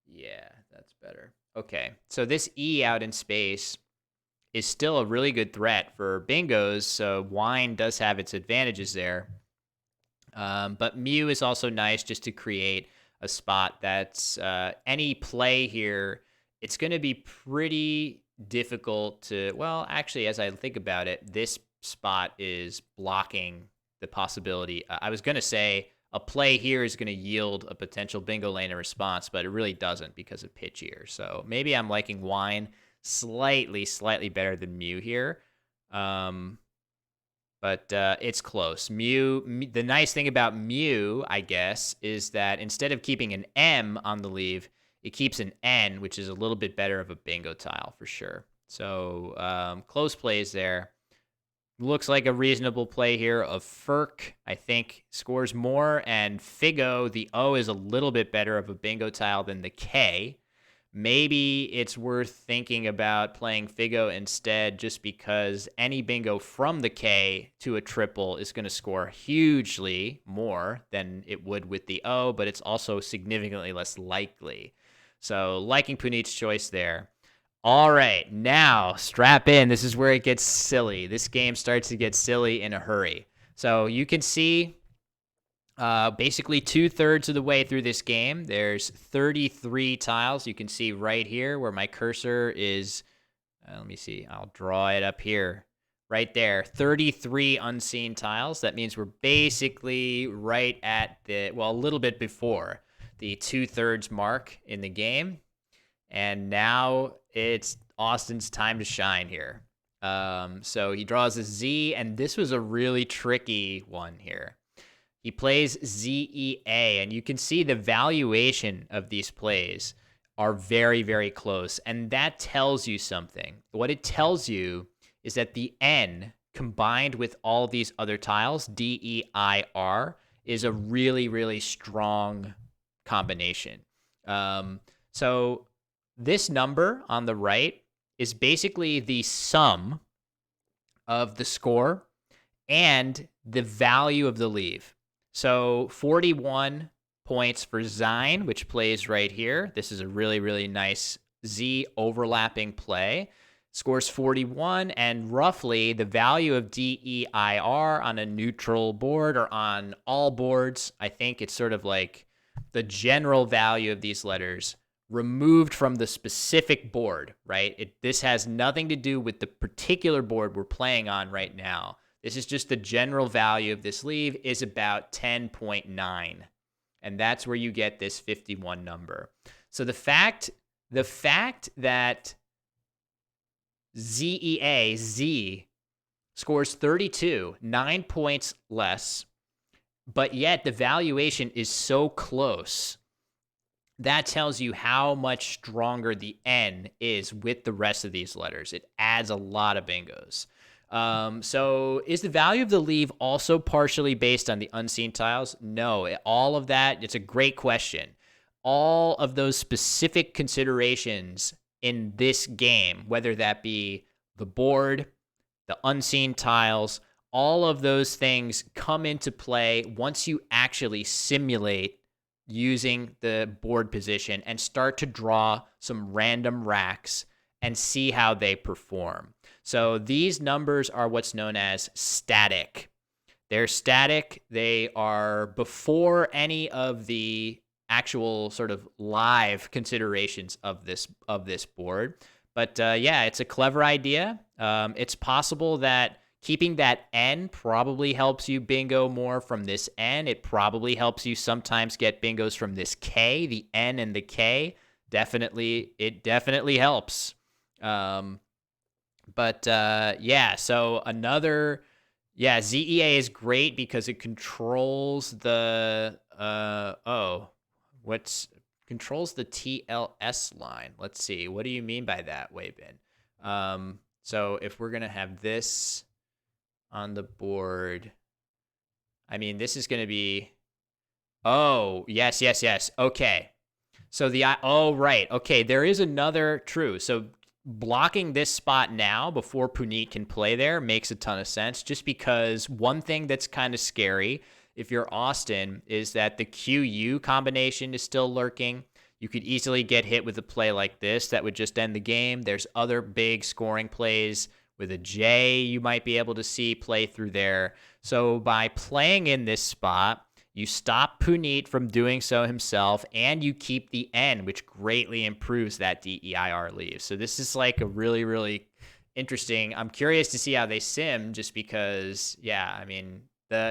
Yeah, that's better. Okay, so this E out in space is still a really good threat for bingos. So wine does have its advantages there. But Mew is also nice just to create a spot that's any play here. It's going to be pretty difficult to, well, actually, as I think about it, this spot is blocking the possibility. I was going to say a play here is going to yield a potential bingo lane response, but it really doesn't because of pitch here. So maybe I'm liking wine slightly better than Mew here. But it's close. Mew, the nice thing about Mew, I guess, is that instead of keeping an M on the leave, it keeps an N, which is a little bit better of a bingo tile for sure. So close plays there. Looks like a reasonable play here of Ferk, I think, scores more. And Figo, the O is a little bit better of a bingo tile than the K. Maybe it's worth thinking about playing Figo instead just because any bingo from the K to a triple is going to score hugely more than it would with the O, but it's also significantly less likely. So liking Puneet's choice there. All right, now strap in. This is where it gets silly. This game starts to get silly in a hurry. So you can see basically 2/3 of the way through this game. There's 33 tiles. You can see right here where my cursor is. Let me see. I'll draw it up here. Right there. 33 unseen tiles. That means we're basically right at the, well, a little bit before the 2/3 mark in the game. And now it's Austin's time to shine here. So he draws a Z, and this was a really tricky one here. He plays ZEA, and you can see the valuation of these plays are very, very close. And that tells you something. What it tells you is that the N combined with all these other tiles, DEIR, is a really, really strong combination. So this number on the right is basically the sum of the score and the value of the leave. So 41 points for Zine, which plays right here. This is a really, really nice Z overlapping play. Scores 41, and roughly the value of DEIR on a neutral board or on all boards, I think it's sort of like the general value of these letters removed from the specific board, right? This has nothing to do with the particular board we're playing on right now. This is just the general value of this leave is about 10.9. And that's where you get this 51 number. So the fact that ZEA, Z, scores 32, 9 points less, but yet the valuation is so close, that tells you how much stronger the N is with the rest of these letters. It adds a lot of bingos. So is the value of the leave also partially based on the unseen tiles? No, all of that, it's a great question. All of those specific considerations in this game, whether that be the board, the unseen tiles, all of those things come into play once you actually simulate using the board position and start to draw some random racks and see how they perform. So these numbers are what's known as static. They're static. They are before any of the actual sort of live considerations of this board. But yeah, it's a clever idea. It's possible that keeping that N probably helps you bingo more from this N. It probably helps you sometimes get bingos from this K. The N and the K it definitely helps. Yeah, so ZEA is great because it controls the controls the TLS line. Let's see. What do you mean by that, Weibin? So if we're going to have this on the board, I mean, this is going to be, yes. Okay. So right. Okay. There is another true. So blocking this spot now before Puneet can play there makes a ton of sense, just because one thing that's kind of scary if you're Austin is that the QU combination is still lurking. You could easily get hit with a play like this that would just end the game. There's other big scoring plays with a J you might be able to see play through there. So by playing in this spot, you stop Puneet from doing so himself, and you keep the N, which greatly improves that DEIR leave. So this is like a really, really interesting. I'm curious to see how they sim, just because, yeah, I mean,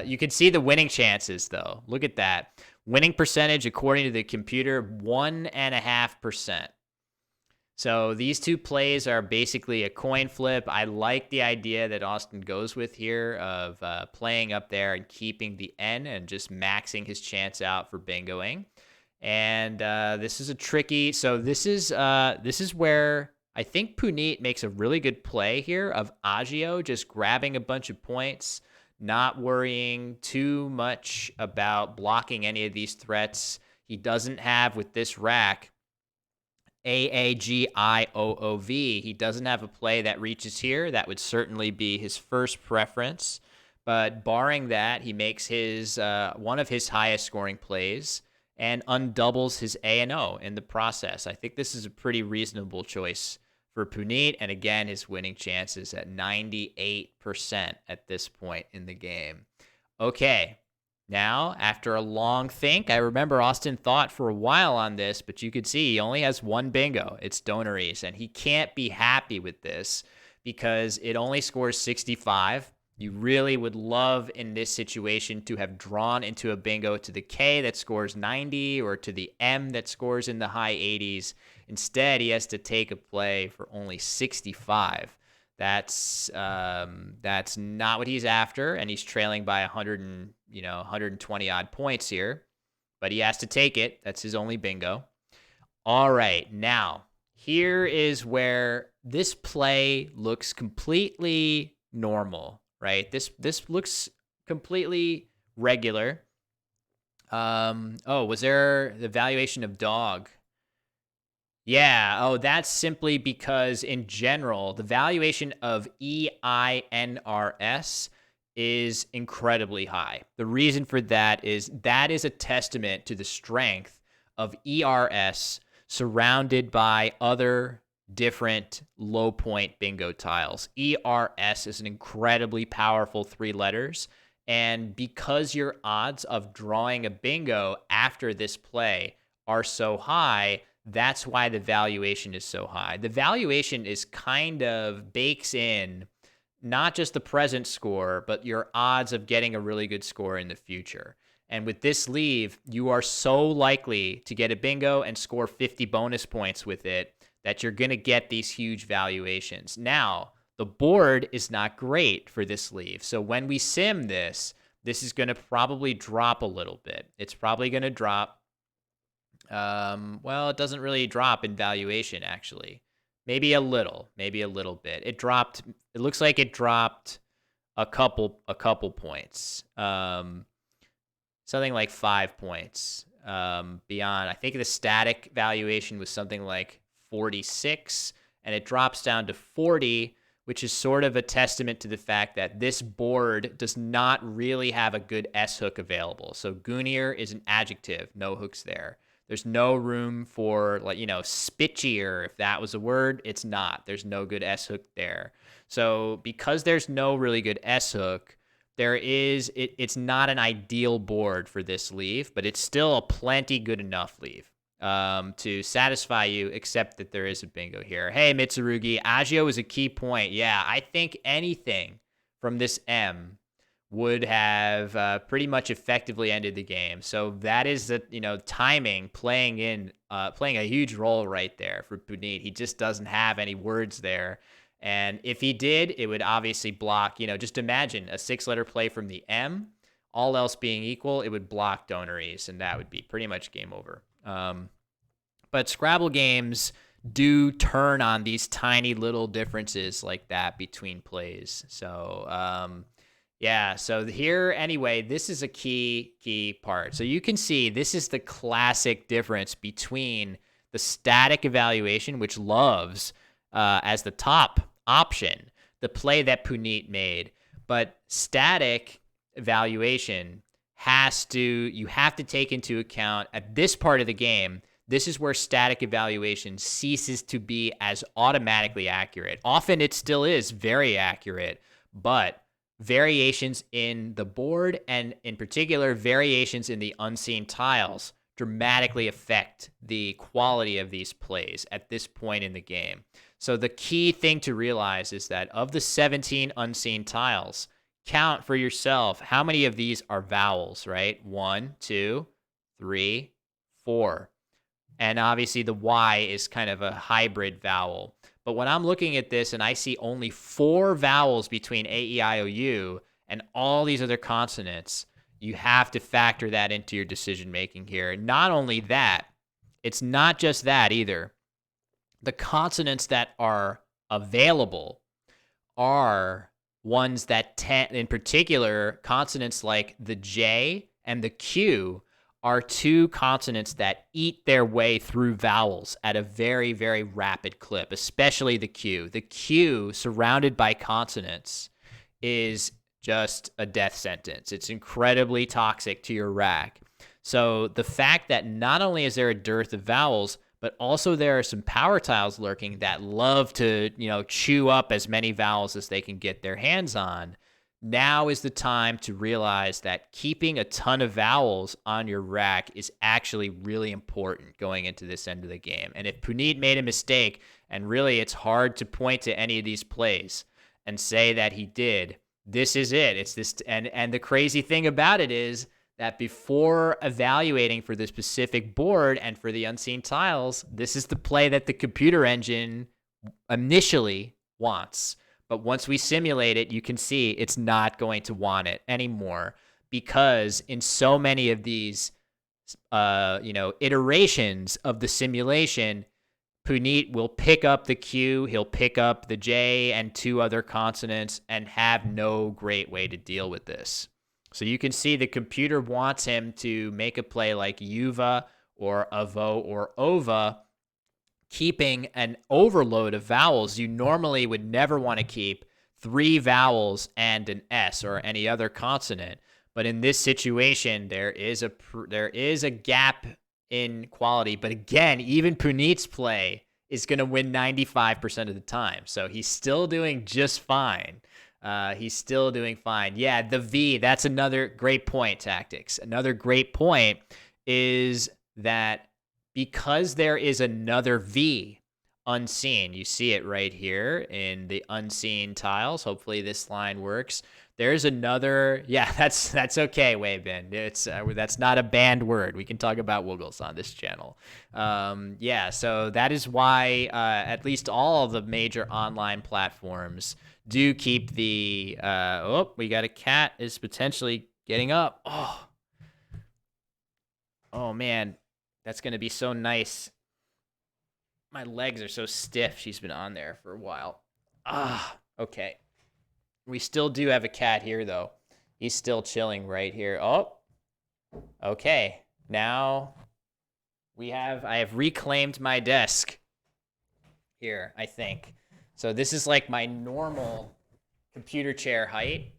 you can see the winning chances, though. Look at that. Winning percentage, according to the computer, 1.5%. So these two plays are basically a coin flip. I like the idea that Austin goes with here of playing up there and keeping the N and just maxing his chance out for bingoing. And this is a tricky. So this is where I think Puneet makes a really good play here of Agio just grabbing a bunch of points, not worrying too much about blocking any of these threats. He doesn't have, with this rack, AAGIOOV. He doesn't have a play that reaches here. That would certainly be his first preference. But barring that, he makes his one of his highest scoring plays and undoubles his A&O in the process. I think this is a pretty reasonable choice for Puneet. And again, his winning chances at 98% at this point in the game. Okay. Now, after a long think, I remember Austin thought for a while on this, but you could see he only has one bingo. It's Donaries, and he can't be happy with this because it only scores 65. You really would love in this situation to have drawn into a bingo to the K that scores 90 or to the M that scores in the high 80s. Instead, he has to take a play for only 65. That's not what he's after, and he's trailing by 120 odd points here, but he has to take it. That's his only bingo. All right, now here is where this play looks completely normal, right? This looks completely regular. Was there the valuation of dog? Yeah. Oh, that's simply because in general, the valuation of EINRS is incredibly high. The reason for that is a testament to the strength of ERS surrounded by other different low point bingo tiles. ERS is an incredibly powerful 3 letters. And because your odds of drawing a bingo after this play are so high, that's why the valuation is so high. The valuation is kind of bakes in not just the present score, but your odds of getting a really good score in the future. And with this leave, you are so likely to get a bingo and score 50 bonus points with it that you're going to get these huge valuations. Now, the board is not great for this leave. So when we sim this is going to probably drop a little bit. It's probably going to drop. Well, it doesn't really drop in valuation, actually. Maybe a little bit. It looks like it dropped a couple points. Something like 5 points. Beyond, I think the static valuation was something like 46, and it drops down to 40, which is sort of a testament to the fact that this board does not really have a good S hook available. So Goonier is an adjective, no hooks there. There's no room for, spitchier, if that was a word. It's not. There's no good S hook there. So because there's no really good S hook, it's not an ideal board for this leave, but it's still a plenty good enough leave to satisfy you, except that there is a bingo here. Hey, Mitsurugi, Agio is a key point. Yeah, I think anything from this M would have pretty much effectively ended the game. So that is the timing playing a huge role right there for Puneet. He just doesn't have any words there, and if he did, it would obviously block. Just imagine a 6-letter play from the M. All else being equal, it would block Donaries, and that would be pretty much game over. But Scrabble games do turn on these tiny little differences like that between plays. So yeah, so here, anyway, this is a key part. So you can see this is the classic difference between the static evaluation, which loves as the top option, the play that Puneet made. But static evaluation you have to take into account at this part of the game this is where static evaluation ceases to be as automatically accurate. Often it still is very accurate, but variations in the board, and in particular variations in the unseen tiles, dramatically affect the quality of these plays at this point in the game. So the key thing to realize is that of the 17 unseen tiles, count for yourself how many of these are vowels, right? 1, 2, 3, 4. And obviously the Y is kind of a hybrid vowel. But when I'm looking at this and I see only 4 vowels between A, E, I, O, U and all these other consonants, you have to factor that into your decision making here. Not only that, it's not just that either. The consonants that are available are ones that tend, in particular, consonants like the J and the Q are 2 consonants that eat their way through vowels at a very, very rapid clip, especially the Q. The Q, surrounded by consonants, is just a death sentence. It's incredibly toxic to your rack. So the fact that not only is there a dearth of vowels, but also there are some power tiles lurking that love to, chew up as many vowels as they can get their hands on. Now is the time to realize that keeping a ton of vowels on your rack is actually really important going into this end of the game. And if Puneet made a mistake, and really it's hard to point to any of these plays and say that he did, this is it. It's this, and the crazy thing about it is that before evaluating for the specific board and for the unseen tiles, this is the play that the computer engine initially wants. But once we simulate it, you can see it's not going to want it anymore, because in so many of these, iterations of the simulation, Puneet will pick up the Q, he'll pick up the J and 2 other consonants and have no great way to deal with this. So you can see the computer wants him to make a play like Yuva or Avo or Ova, keeping an overload of vowels. You normally would never want to keep 3 vowels and an S or any other consonant. But in this situation, there is a gap in quality. But again, even Puneet's play is going to win 95% of the time. So he's still doing just fine. He's still doing fine. Yeah, the V, that's another great point, Tactics. Another great point is that because there is another V unseen, you see it right here in the unseen tiles. Hopefully this line works. There's another, yeah, that's okay, Weibin. It's that's not a banned word. We can talk about Woogles on this channel. Yeah, so that is why at least all of the major online platforms do keep the, we got a cat is potentially getting up. Oh man, that's going to be so nice. My legs are so stiff. She's been on there for a while. Okay. We still do have a cat here, though. He's still chilling right here. Oh, okay. Now I have reclaimed my desk here, I think. So this is like my normal computer chair height.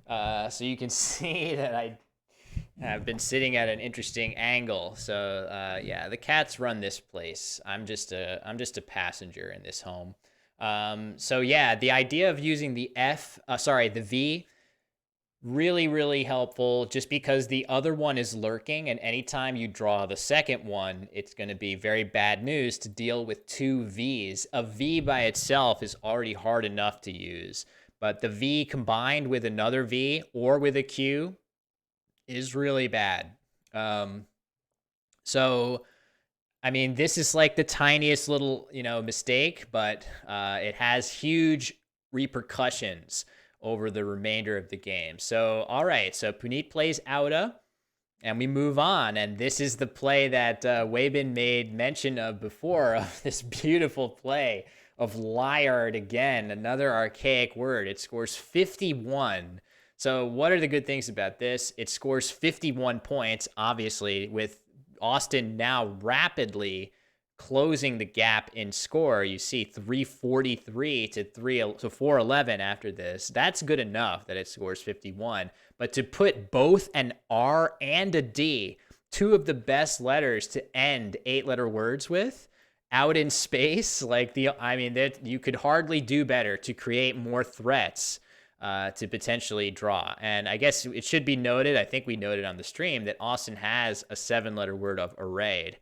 So you can see that I've been sitting at an interesting angle. So yeah, the cats run this place. I'm just a passenger in this home. So yeah, the idea of using the the V, really, really helpful, just because the other one is lurking, and anytime you draw the second one, it's going to be very bad news to deal with 2 Vs. A V by itself is already hard enough to use, but the V combined with another V or with a Q is really bad. So I mean, this is like the tiniest little, mistake, but it has huge repercussions over the remainder of the game. So, all right, so Puneet plays Auda, and we move on. And this is the play that Weibin made mention of before, of this beautiful play of Liard again, another archaic word. It scores 51. So what are the good things about this? It scores 51 points, obviously, with Austin now rapidly closing the gap in score. You see 343 to 411 after this. That's good enough that it scores 51. But to put both an R and a D two of the best letters to end 8-letter words with out in space. Like I mean, that you could hardly do better to create more threats to potentially draw. And I guess it should be noted, I think we noted on the stream, that Austin has a 7-letter word of arrayed.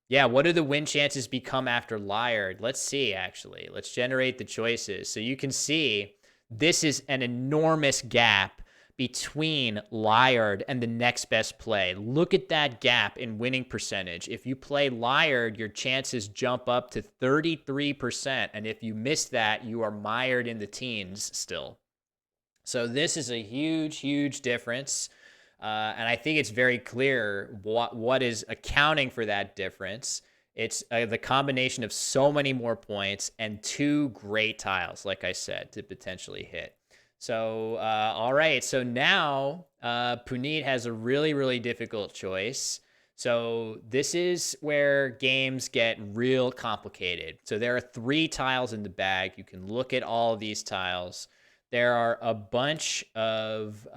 Yeah, what do the win chances become after Liard? Let's see, actually. Let's generate the choices. So you can see this is an enormous gap between Liard and the next best play. Look at that gap in winning percentage. If you play Liard, your chances jump up to 33%. And if you miss that, you are mired in the teens still. So this is a huge, huge difference. And I think it's very clear what is accounting for that difference. It's the combination of so many more points and 2 great tiles, like I said, to potentially hit. So, all right. So now Puneet has a really, really difficult choice. So this is where games get real complicated. So there are 3 tiles in the bag. You can look at all of these tiles. There are a bunch of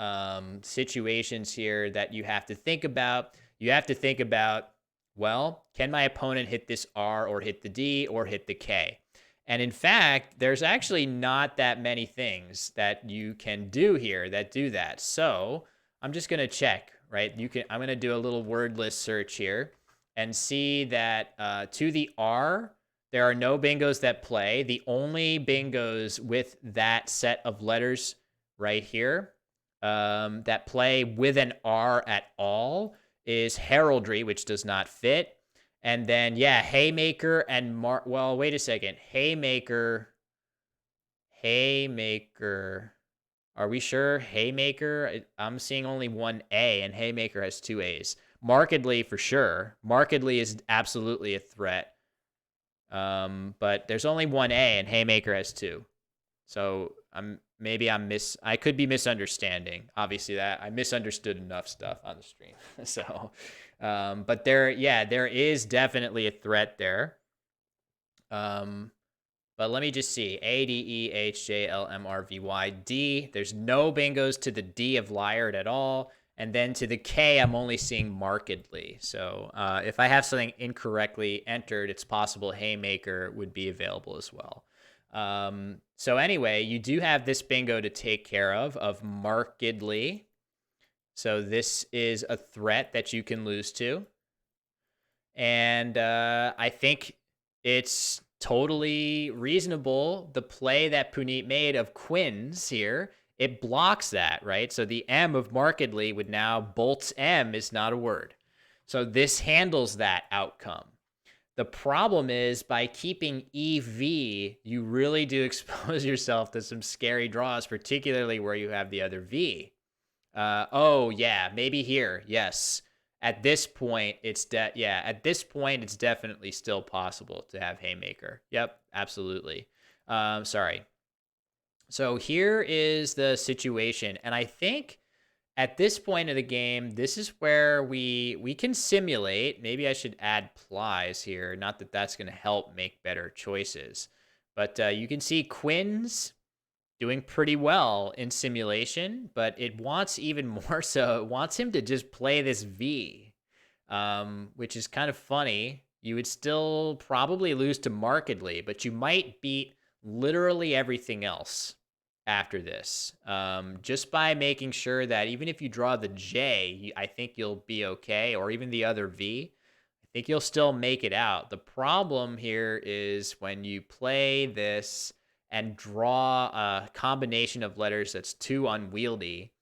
situations here that you have to think about. You have to think about, well, can my opponent hit this R or hit the D or hit the K? And in fact, there's actually not that many things that you can do here that do that. So I'm just going to check, right? I'm going to do a little word list search here and see that to the R, there are no bingos that play. The only bingos with that set of letters right here that play with an R at all is heraldry, which does not fit. And then, yeah, haymaker and well, wait a second. Haymaker. Are we sure? Haymaker? I'm seeing only one A, and haymaker has 2 A's. Markedly, for sure. Markedly is absolutely a threat. But there's only 1 A, and haymaker has 2. So I could be misunderstanding. Obviously, that I misunderstood enough stuff on the stream. So, but there is definitely a threat there. But let me just see. A, D, E, H, J, L, M, R, V, Y, D. There's no bingos to the D of Liard at all. And then to the K, I'm only seeing markedly. So if I have something incorrectly entered, it's possible haymaker would be available as well. So anyway, you do have this bingo to take care of markedly. So this is a threat that you can lose to. And I think it's totally reasonable. The play that Puneet made of quins here, it blocks that, right? So the M of markedly would now, bolts M is not a word. So this handles that outcome. The problem is by keeping EV, you really do expose yourself to some scary draws, particularly where you have the other V. Oh yeah, maybe here. Yes. At this point, it's definitely still possible to have haymaker. Yep, absolutely. Sorry. So here is the situation, and I think at this point of the game, this is where we can simulate. Maybe I should add plies here. Not that that's going to help make better choices, but you can see quins doing pretty well in simulation, but it wants even more so. It wants him to just play this V, which is kind of funny. You would still probably lose to markedly, but you might beat literally everything else after this, just by making sure that even if you draw the J, I think you'll be okay, or even the other V, I think you'll still make it out. The problem here is when you play this and draw a combination of letters that's too unwieldy,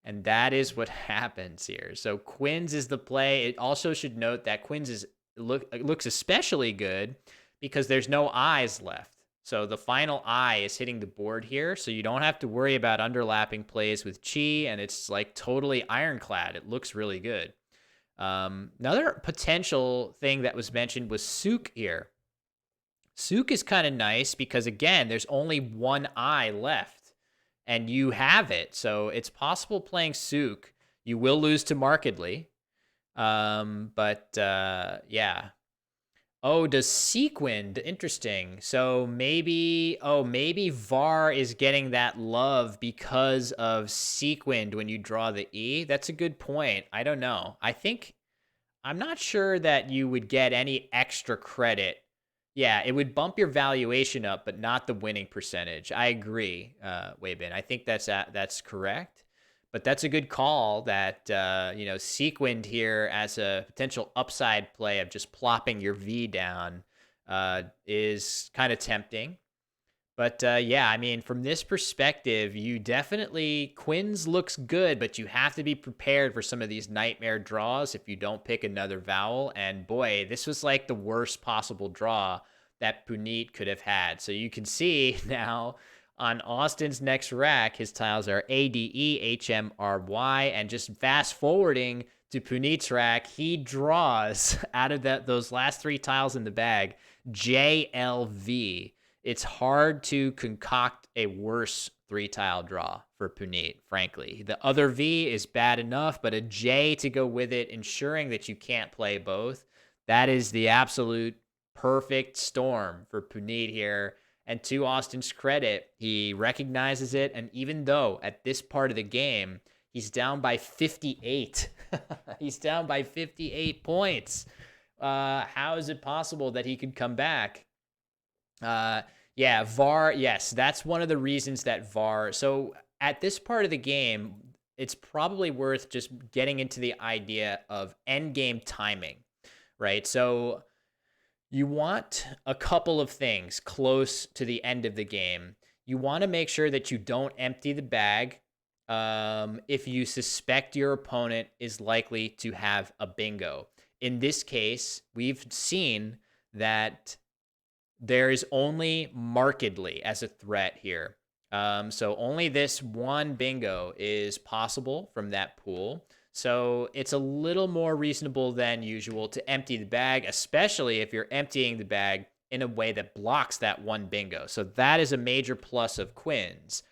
and that is what happens here. So quins is the play. It also should note that quins looks especially good because there's no I's left. So the final I is hitting the board here, so you don't have to worry about underlapping plays with Chi, and it's like totally ironclad. It looks really good. Another potential thing that was mentioned was Sook here. Sook is kind of nice because, again, there's only 1 I left, and you have it. So it's possible playing Sook. You will lose to markedly, but yeah. Oh, does Sequind? Interesting. So maybe VAR is getting that love because of Sequind when you draw the E. That's a good point. I don't know. I think I'm not sure that you would get any extra credit. Yeah, it would bump your valuation up, but not the winning percentage. I agree, Weibin. I think that's correct. But that's a good call that Sequind here as a potential upside play of just plopping your V down is kind of tempting. But yeah, I mean, from this perspective, you definitely Quinn's looks good, but you have to be prepared for some of these nightmare draws if you don't pick another vowel. And boy, this was like the worst possible draw that Puneet could have had. So you can see now on Austin's next rack, his tiles are ADEHMRY, and just fast forwarding to Puneet's rack, he draws out of those last three tiles in the bag JLV. It's hard to concoct a worse three tile draw for Puneet, frankly. The other V is bad enough, but a J to go with it, ensuring that you can't play both. That is the absolute perfect storm for Puneet here. And to Austin's credit, he recognizes it. And even though at this part of the game, he's down by 58, he's down by 58 points. How is it possible that he could come back? Yeah, VAR. Yes, that's one of the reasons that VAR. So at this part of the game, it's probably worth just getting into the idea of end game timing, right? So you want a couple of things close to the end of the game. You want to make sure that you don't empty the bag if you suspect your opponent is likely to have a bingo. In this case, we've seen that there is only markedly as a threat here. So only this one bingo is possible from that pool. So it's a little more reasonable than usual to empty the bag, especially if you're emptying the bag in a way that blocks that one bingo. So that is a major plus of Quinn's.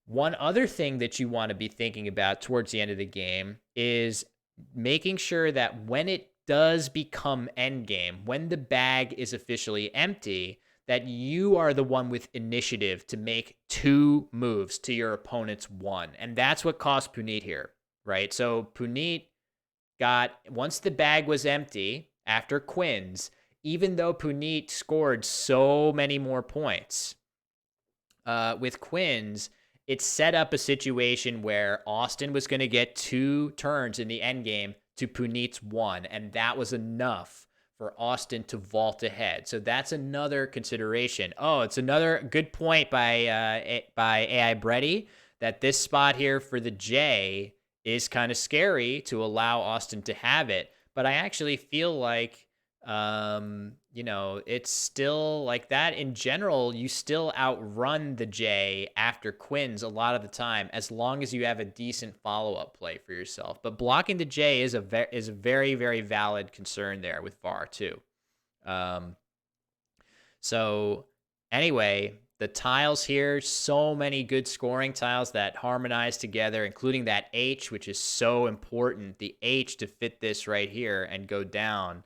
One other thing that you want to be thinking about towards the end of the game is making sure that when it does become endgame, when the bag is officially empty, that you are the one with initiative to make two moves to your opponent's one. And that's what cost Puneet here, right? So Puneet got, once the bag was empty after Quinn's, even though Puneet scored so many more points, with Quinn's, it set up a situation where Austin was going to get two turns in the end game to Puneet's one, and that was enough for Austin to vault ahead. So that's another consideration. Oh, it's another good point by AI Brady that this spot here for the J is kind of scary to allow Austin to have it. But I actually feel like it's still like that in general. You still outrun the J after Quinn's a lot of the time, as long as you have a decent follow-up play for yourself. But blocking the J is a very, very valid concern there with VAR too. So anyway, the tiles here, so many good scoring tiles that harmonize together, including that H, which is so important. The H to fit this right here and go down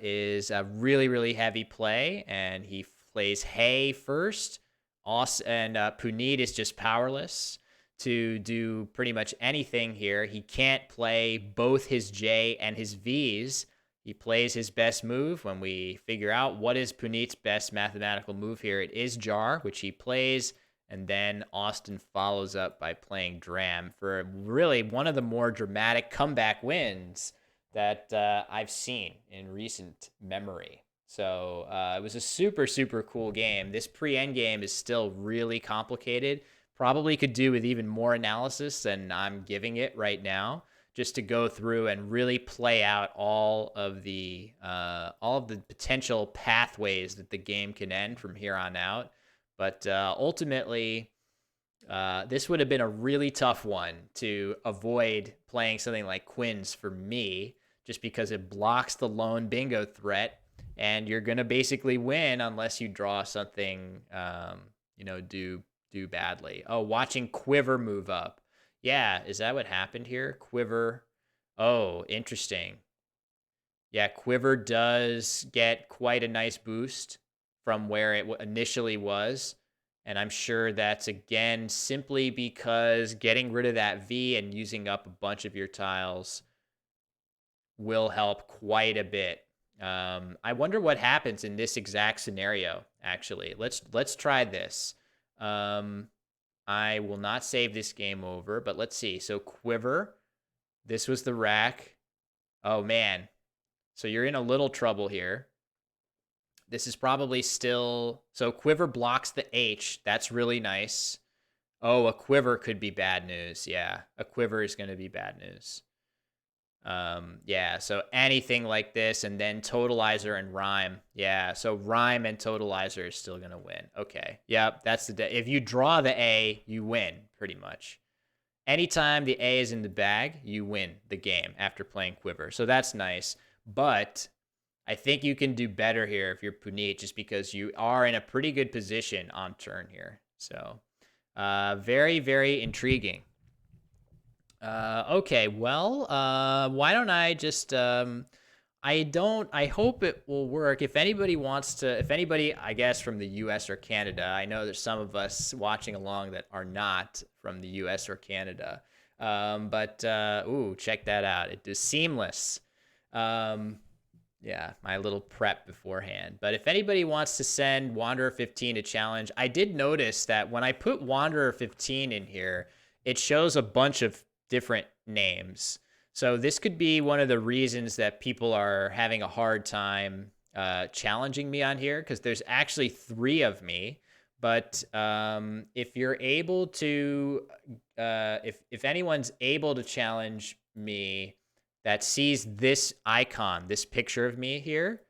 is a really, really heavy play, and he plays Hay first. And Puneet is just powerless to do pretty much anything here. He can't play both his J and his Vs. He plays his best move. When we figure out what is Puneet's best mathematical move here, it is Jar, which he plays, and then Austin follows up by playing Dram for really one of the more dramatic comeback wins that I've seen in recent memory. So it was a super, super cool game. This pre-end game is still really complicated. Probably could do with even more analysis than I'm giving it right now, just to go through and really play out all of the potential pathways that the game can end from here on out. But ultimately, this would have been a really tough one to avoid playing something like Quinn's for me, just because it blocks the lone bingo threat, and you're gonna basically win unless you draw something, do badly. Oh, watching Quiver move up. Yeah, is that what happened here? Quiver. Oh, interesting. Yeah, Quiver does get quite a nice boost from where it initially was. And I'm sure that's, again, simply because getting rid of that V and using up a bunch of your tiles will help quite a bit. I wonder what happens in this exact scenario. Actually, let's try this. Um, I will not save this game over, but let's see. So quiver. This was the rack. Oh man. So you're in a little trouble here. This is probably still so quiver blocks the H. That's really nice. Oh, a quiver could be bad news. Yeah, a quiver is going to be bad news. Yeah, so anything like this and then totalizer and rhyme. Yeah, so rhyme and totalizer is still going to win. Okay. Yep, that's if you draw the A, you win pretty much. Anytime the A is in the bag, you win the game after playing quiver. So that's nice. But I think you can do better here if you're Puneet, just because you are in a pretty good position on turn here. So very, very intriguing. Okay, well, why don't I just I hope it will work. If anybody wants to, if anybody, I guess, from the US or Canada, I know there's some of us watching along that are not from the US or Canada. But ooh, check that out. It is seamless. Yeah, my little prep beforehand. But if anybody wants to send Wanderer 15 a challenge, I did notice that when I put Wanderer 15 in here, it shows a bunch of different names. So this could be one of the reasons that people are having a hard time challenging me on here, because there's actually 3 of me. But if you're able to, if anyone's able to challenge me that sees this icon, this picture of me here.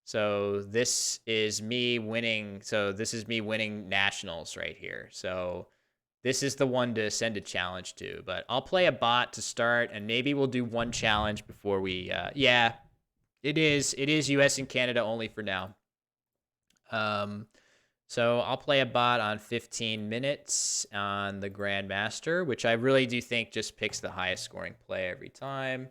So this is me winning. So this is me winning nationals right here. So this is the one to send a challenge to. But I'll play a bot to start, and maybe we'll do one challenge before we. Yeah, it is. It is U.S. and Canada only for now. So I'll play a bot on 15 minutes on the Grandmaster, which I really do think just picks the highest scoring play every time.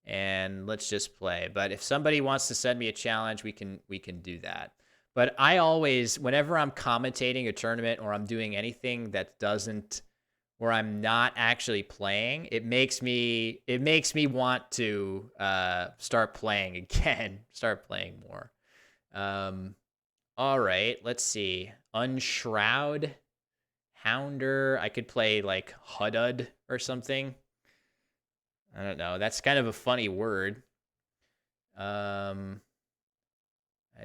And let's just play. But if somebody wants to send me a challenge, we can do that. But I always, whenever I'm commentating a tournament or I'm doing anything that doesn't, where I'm not actually playing, it makes me want to start playing again, start playing more. All right, let's see. Unshroud, Hounder. I could play like Hudud or something. I don't know. That's kind of a funny word. I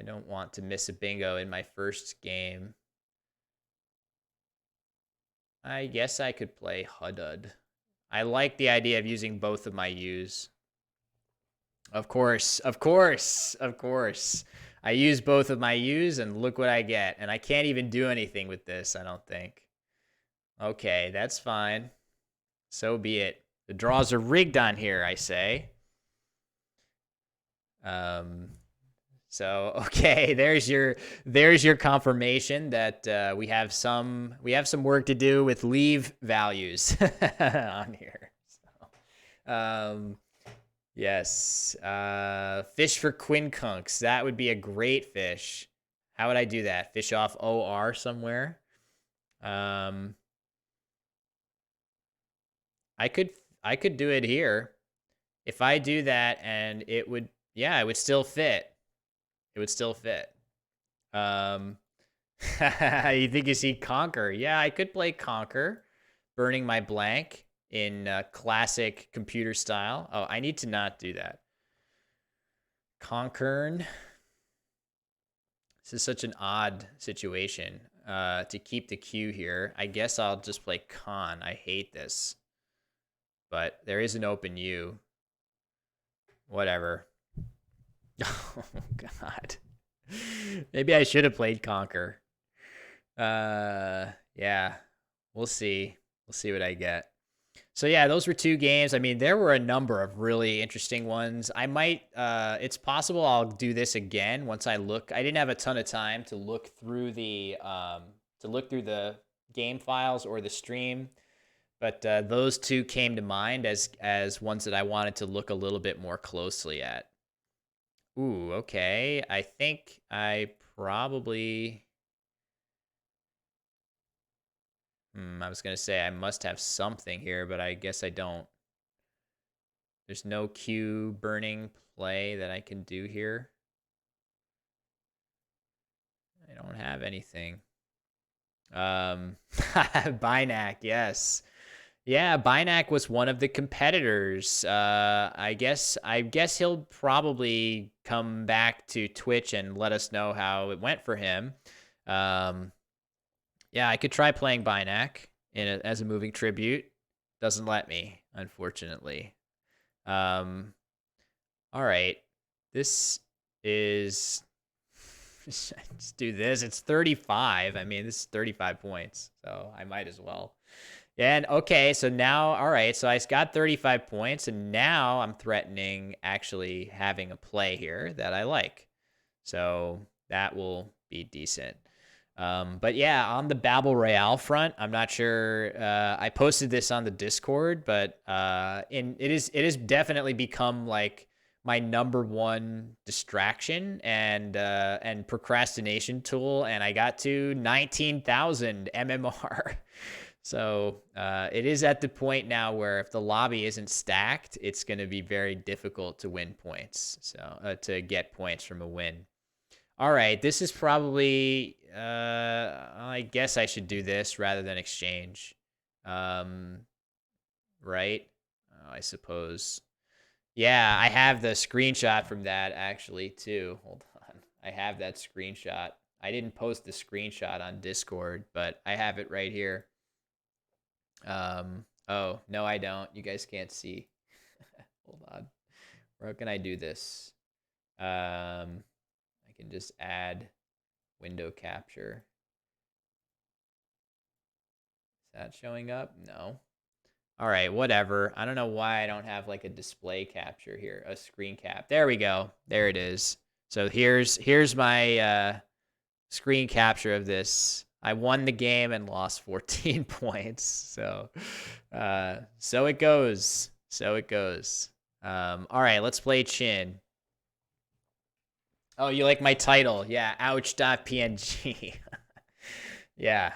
don't want to miss a bingo in my first game. I guess I could play Hudud. I like the idea of using both of my U's. Of course, of course, of course. I use both of my U's and look what I get. And I can't even do anything with this, I don't think. Okay, that's fine. So be it. The draws are rigged on here, I say. So okay, there's your confirmation that we have some work to do with leave values on here. So, yes, fish for quincunx. That would be a great fish. How would I do that? Fish off OR somewhere. I could do it here. If I do that, and it would, yeah, it would still fit. It would still fit. You think you see Conquer? Yeah, I could play Conquer, burning my blank in classic computer style. Oh, I need to not do that. Conquern. This is such an odd situation to keep the Q here. I guess I'll just play Con. I hate this. But there is an open U. Whatever. Oh, God. Maybe I should have played Conquer. Yeah. We'll see. We'll see what I get. So yeah, those were 2 games. I mean, there were a number of really interesting ones. I might it's possible I'll do this again once I look. I didn't have a ton of time to look through the game files or the stream, but those 2 came to mind as ones that I wanted to look a little bit more closely at. Ooh, okay. I think I probably I was going to say I must have something here, but I guess I don't. There's no queue burning play that I can do here. I don't have anything. Binac, yes. Yeah, Binac was one of the competitors. I guess he'll probably come back to Twitch and let us know how it went for him. Um, yeah, I could try playing Binac as a moving tribute. Doesn't let me, unfortunately. Um, all right, this is. Let's do this. It's 35. I mean, this is 35 points, so I might as well. And okay, so now, all right, so I got 35 points, and now I'm threatening actually having a play here that I like. So that will be decent. But yeah, on the Babel Royale front, I'm not sure. I posted this on the Discord, but it has definitely become like my number one distraction and procrastination tool, and I got to 19,000 MMR. So it is at the point now where if the lobby isn't stacked, it's going to be very difficult to win points. So to get points from a win. All right, this is probably. I guess I should do this rather than exchange. Um, right? I suppose. Yeah, I have the screenshot from that actually too. Hold on, I have that screenshot. I didn't post the screenshot on Discord, but I have it right here. Oh, no, I don't. You guys can't see. Hold on. Where can I do this? I can just add window capture. Is that showing up? No. All right, whatever. I don't know why I don't have like a display capture here, a screen cap. There we go. There it is. So here's my screen capture of this. I won the game and lost 14 points. So it goes. So it goes. All right, let's play Chin. Oh, you like my title? Yeah, ouch.png. Yeah,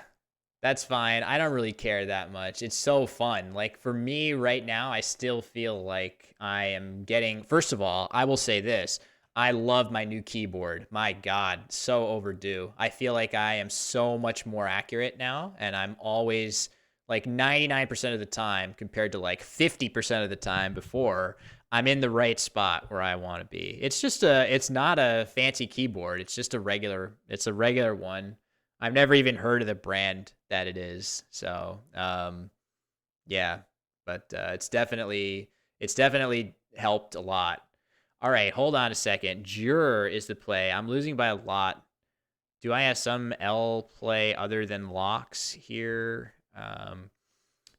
that's fine. I don't really care that much. It's so fun. Like for me right now, I still feel like I am getting. First of all, I will say this. I love my new keyboard. My God, so overdue. I feel like I am so much more accurate now, and I'm always like 99% of the time compared to like 50% of the time before. I'm in the right spot where I want to be. It's not a fancy keyboard. It's just it's a regular one. I've never even heard of the brand that it is. So, yeah, but it's definitely helped a lot. All right, hold on a second. Juror is the play. I'm losing by a lot. Do I have some L play other than locks here?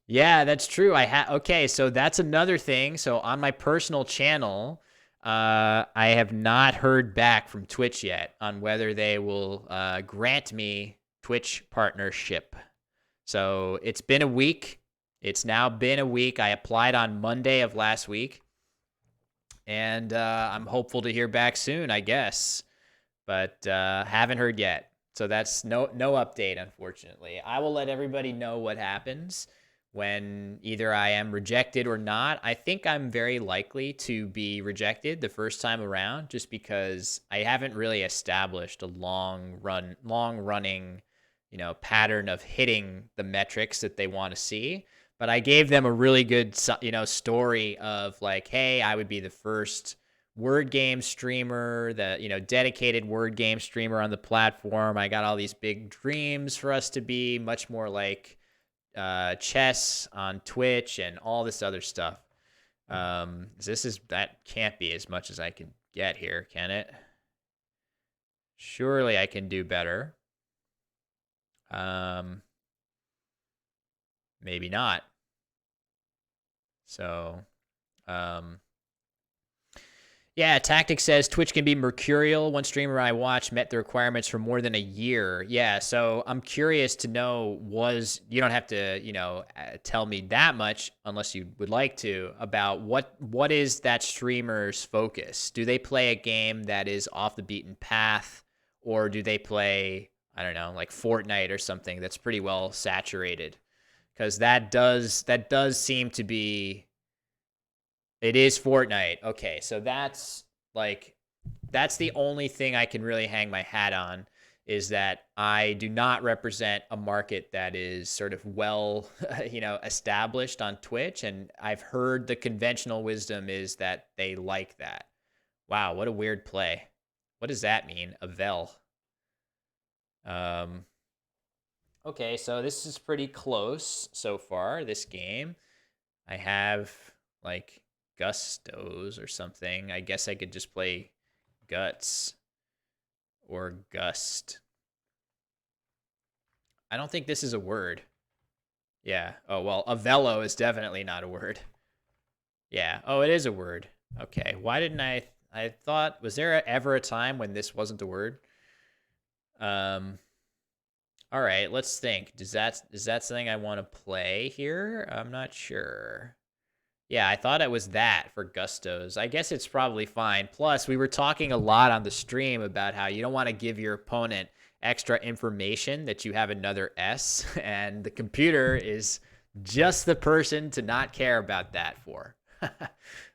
Yeah, that's true. Okay, so that's another thing. So on my personal channel, I have not heard back from Twitch yet on whether they will grant me Twitch partnership. So it's been a week. It's now been a week. I applied on Monday of last week, and I'm hopeful to hear back soon, I guess, but haven't heard yet. So that's no update, unfortunately. I will let everybody know what happens when either I am rejected or not. I think I'm very likely to be rejected the first time around, just because I haven't really established a long running, pattern of hitting the metrics that they want to see. But I gave them a really good, story of like, hey, I would be the first word game streamer, the dedicated word game streamer on the platform. I got all these big dreams for us to be much more like chess on Twitch and all this other stuff. That can't be as much as I can get here, can it? Surely I can do better. Maybe not. So, yeah, Tactic says Twitch can be mercurial. One streamer I watched met the requirements for more than a year. Yeah, so I'm curious to know, you don't have to, tell me that much unless you would like to, about what is that streamer's focus? Do they play a game that is off the beaten path, or do they play, I don't know, like Fortnite or something that's pretty well saturated? Because that does seem to be It is Fortnite. Okay, so like that's the only thing I can really hang my hat on, is that I do not represent a market that is sort of well, established on Twitch, and I've heard the conventional wisdom is that they like that. Wow, what a weird play. What does that mean? Avel. Um, okay, so this is pretty close so far, this game. I have like Gustos or something. I guess I could just play Guts or Gust. I don't think this is a word. Yeah. Oh, well, Avello is definitely not a word. Yeah. Oh, it is a word. Okay. Why didn't I thought, was there ever a time when this wasn't a word? Um, all right, let's think. Is that something I want to play here? I'm not sure. Yeah, I thought it was that for Gustos. I guess it's probably fine. Plus, we were talking a lot on the stream about how you don't want to give your opponent extra information that you have another S, and the computer is just the person to not care about that for.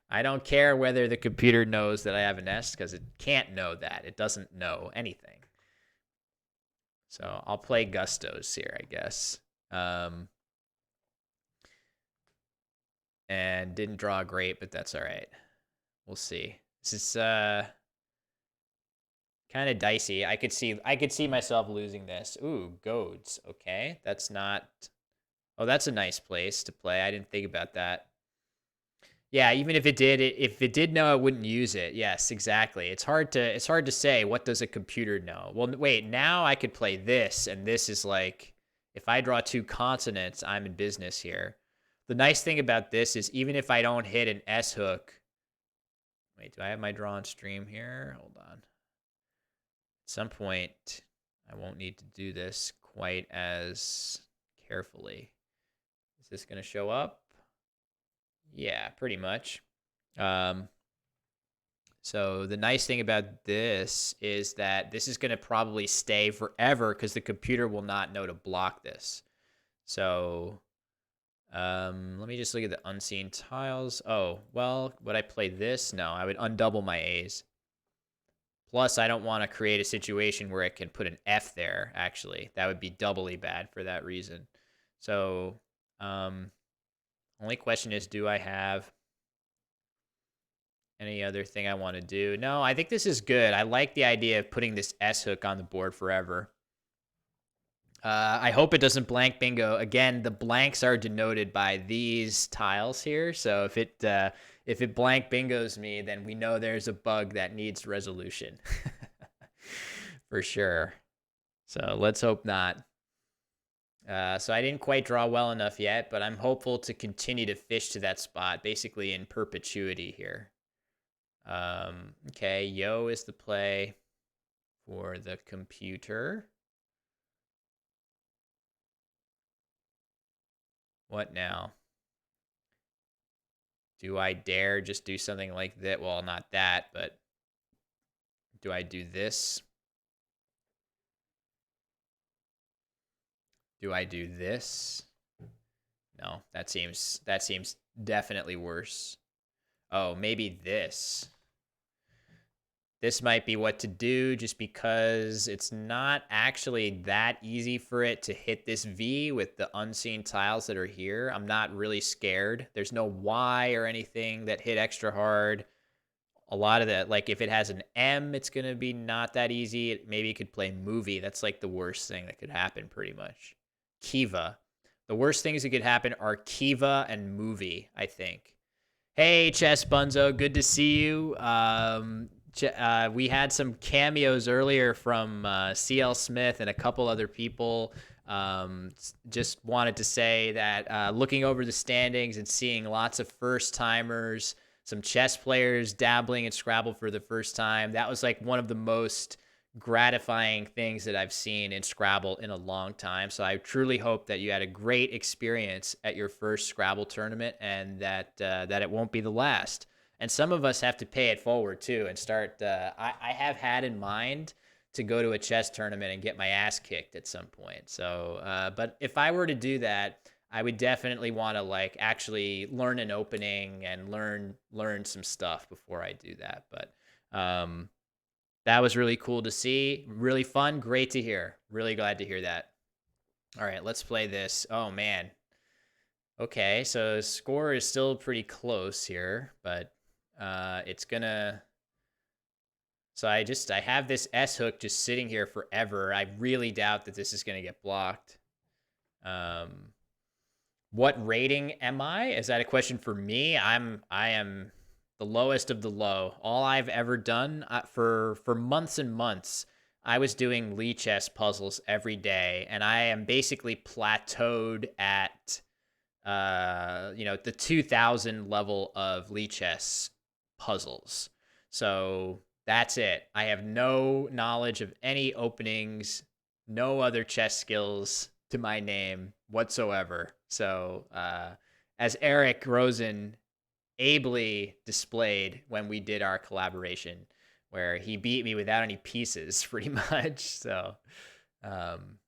I don't care whether the computer knows that I have an S, because it can't know that. It doesn't know anything. So I'll play Gustos here, I guess. And didn't draw great, but that's all right. We'll see. This is kind of dicey. I could see myself losing this. Ooh, goads. Okay, that's not. Oh, that's a nice place to play. I didn't think about that. Yeah, even if it did know, it wouldn't use it. Yes, exactly. It's hard to say what does a computer know. Well, wait, now I could play this, and this is like, if I draw two consonants, I'm in business here. The nice thing about this is even if I don't hit an S hook. Wait, do I have my draw on stream here? Hold on. At some point, I won't need to do this quite as carefully. Is this going to show up? Yeah, pretty much. Um, so the nice thing about this is that this is going to probably stay forever because the computer will not know to block this. So let me just look at the unseen tiles. Oh, well, would I play this? No, I would undouble my A's. Plus, I don't want to create a situation where it can put an F there, actually. That would be doubly bad for that reason. So, only question is, do I have any other thing I want to do? No, I think this is good. I like the idea of putting this S hook on the board forever. I hope it doesn't blank bingo. Again, the blanks are denoted by these tiles here. So if it blank bingos me, then we know there's a bug that needs resolution. For sure. So let's hope not. So I didn't quite draw well enough yet, but I'm hopeful to continue to fish to that spot, basically in perpetuity here. Okay, yo is the play for the computer. What now? Do I dare just do something like that? Well, not that, but do I do this? Do I do this? No, that seems definitely worse. Oh, maybe this. This might be what to do, just because it's not actually that easy for it to hit this V with the unseen tiles that are here. I'm not really scared. There's no Y or anything that hit extra hard. A lot of that, like if it has an M, it's going to be not that easy. Maybe it could play movie. That's like the worst thing that could happen, pretty much. Kiva. The worst things that could happen are Kiva and movie, I think. Hey, Chess Bunzo, good to see you. We had some cameos earlier from CL Smith and a couple other people. Just wanted to say that looking over the standings and seeing lots of first timers, some chess players dabbling in Scrabble for the first time, that was like one of the most gratifying things that I've seen in Scrabble in a long time. So I truly hope that you had a great experience at your first Scrabble tournament, and that it won't be the last. And some of us have to pay it forward too and start. I have had in mind to go to a chess tournament and get my ass kicked at some point. So, but if I were to do that, I would definitely want to like actually learn an opening and learn some stuff before I do that. But that was really cool to see. Really fun. Great to hear. Really glad to hear that. All right, let's play this. Oh man. Okay, so score is still pretty close here, but it's gonna. So I have this S hook just sitting here forever. I really doubt that this is gonna get blocked. Um, what rating am I? Is that a question for me? I am the lowest of the low. All I've ever done for months and months, I was doing Lichess puzzles every day, and I am basically plateaued at the 2000 level of Lichess puzzles. So that's it. I have no knowledge of any openings, no other chess skills to my name whatsoever. So, as Eric Rosen ably displayed when we did our collaboration, where he beat me without any pieces, pretty much. So, um,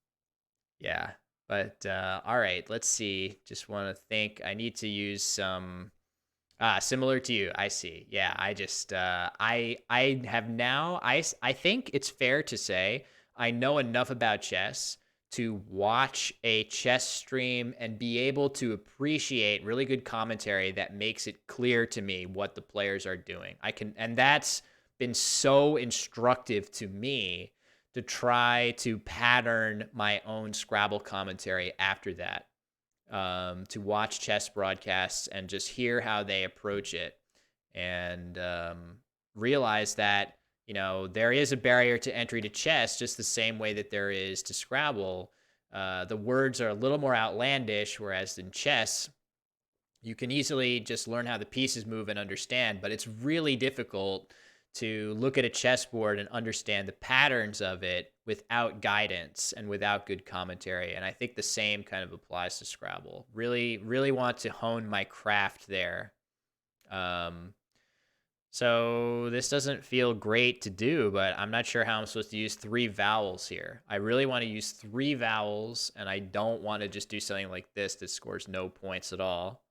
yeah. But all right, let's see. Just want to think. I need to use some. Similar to you. I see. Yeah, I just I have now. I think it's fair to say I know enough about chess to watch a chess stream and be able to appreciate really good commentary that makes it clear to me what the players are doing. And that's been so instructive to me to try to pattern my own Scrabble commentary after that, to watch chess broadcasts and just hear how they approach it, and realize that there is a barrier to entry to chess just the same way that there is to Scrabble. The words are a little more outlandish, whereas in chess you can easily just learn how the pieces move and understand, but it's really difficult to look at a chessboard and understand the patterns of it without guidance and without good commentary. And I think the same kind of applies to Scrabble. Really, really want to hone my craft there. So this doesn't feel great to do, but I'm not sure how I'm supposed to use 3 vowels here. I really want to use 3 vowels, and I don't want to just do something like this that scores no points at all.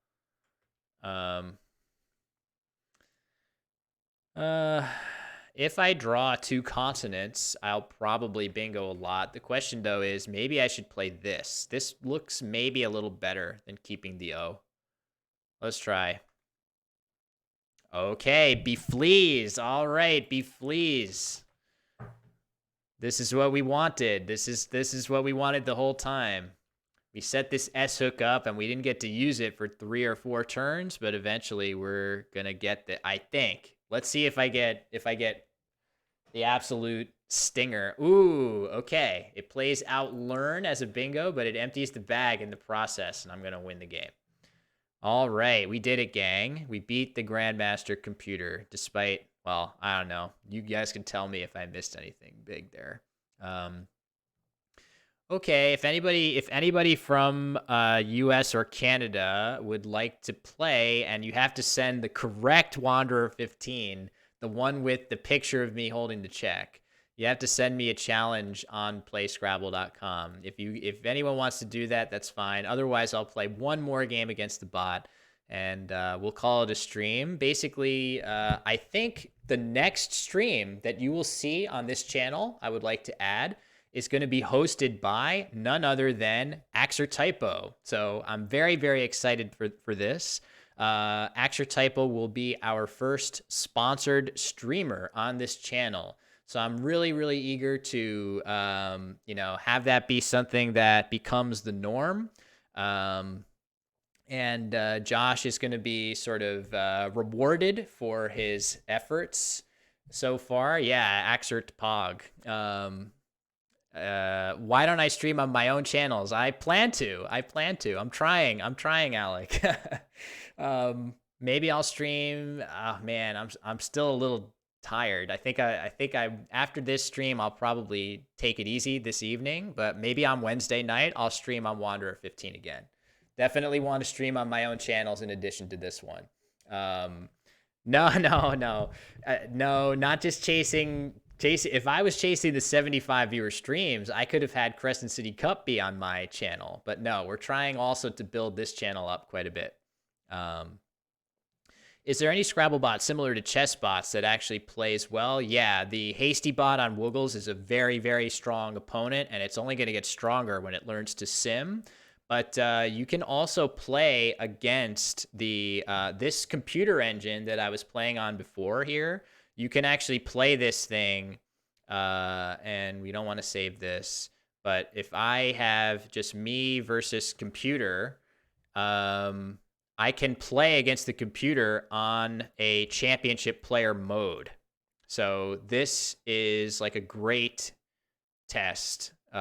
If I draw 2 consonants, I'll probably bingo a lot. The question, though, is maybe I should play this. This looks maybe a little better than keeping the O. Let's try. Okay, Befleas. All right, Befleas. This is what we wanted. This is what we wanted the whole time. We set this S hook up, and we didn't get to use it for 3 or 4 turns, but eventually we're gonna get the. I think. Let's see if I get the absolute stinger. Ooh, okay. It plays out learn as a bingo, but it empties the bag in the process, and I'm gonna win the game. All right, we did it, gang. We beat the Grandmaster computer, despite, well, I don't know. You guys can tell me if I missed anything big there. Okay, if anybody from US or Canada would like to play, and you have to send the correct Wanderer 15, the one with the picture of me holding the check, you have to send me a challenge on playscrabble.com. If anyone wants to do that, that's fine. Otherwise, I'll play one more game against the bot, and we'll call it a stream. Basically, I think the next stream that you will see on this channel, I would like to add, is going to be hosted by none other than Axer Typo. So I'm very, very excited for this. Axer Typo will be our first sponsored streamer on this channel. So I'm really, really eager to, have that be something that becomes the norm. And Josh is going to be sort of rewarded for his efforts so far. Yeah, Axert Pog. Why don't I stream on my own channels? I plan to. I'm trying, Alec. Maybe I'll stream. Oh man, I'm still a little tired. I think after this stream I'll probably take it easy this evening, but maybe on Wednesday night I'll stream on Wanderer 15 again. Definitely want to stream on my own channels in addition to this one. No, not just chasing If I was chasing the 75 viewer streams, I could have had Crescent City Cup be on my channel. But no, we're trying also to build this channel up quite a bit. Is there any Scrabble bot similar to chess bots that actually plays well? Yeah, the Hasty bot on Woogles is a very, very strong opponent, and it's only going to get stronger when it learns to sim. But you can also play against the this computer engine that I was playing on before here. You can actually play this thing, and we don't want to save this. But if I have just me versus computer, I can play against the computer on a championship player mode. So this is like a great test. Do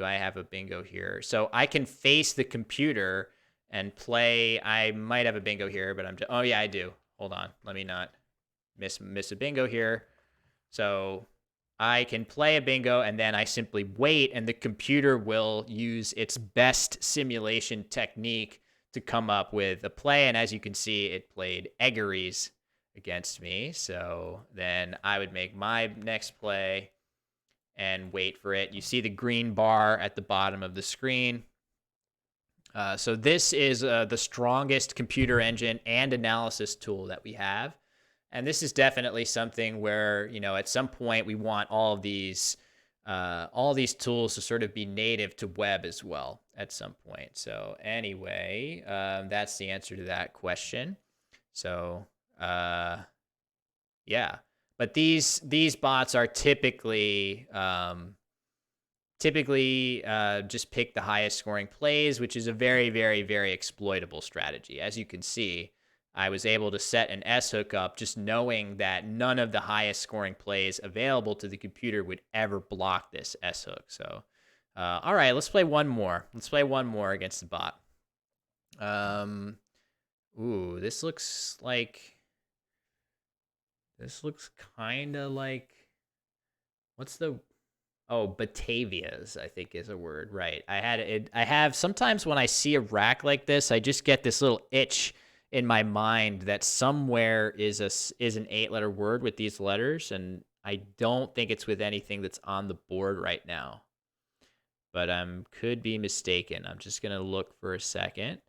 I have a bingo here? So I can face the computer and play. I might have a bingo here, but oh yeah, I do. Hold on. Let me not miss a bingo here. So I can play a bingo and then I simply wait and the computer will use its best simulation technique to come up with a play. And as you can see, it played Eggeries against me. So then I would make my next play and wait for it. You see the green bar at the bottom of the screen. So this is the strongest computer engine and analysis tool that we have. And this is definitely something where, you know, at some point we want all these tools to sort of be native to web as well at some point. So anyway, that's the answer to that question. So yeah, but these bots are typically just pick the highest scoring plays, which is a very, very, very exploitable strategy. As you can see, I was able to set an S hook up just knowing that none of the highest scoring plays available to the computer would ever block this S hook. So, all right, let's play one more. Let's play one more against the bot. Ooh, this looks kind of like, what's the, oh, Batavia's, I think is a word, right? I have, sometimes when I see a rack like this, I just get this little itch in my mind that somewhere is an 8-letter word with these letters, and I don't think it's with anything that's on the board right now. But could be mistaken. I'm just gonna look for a second.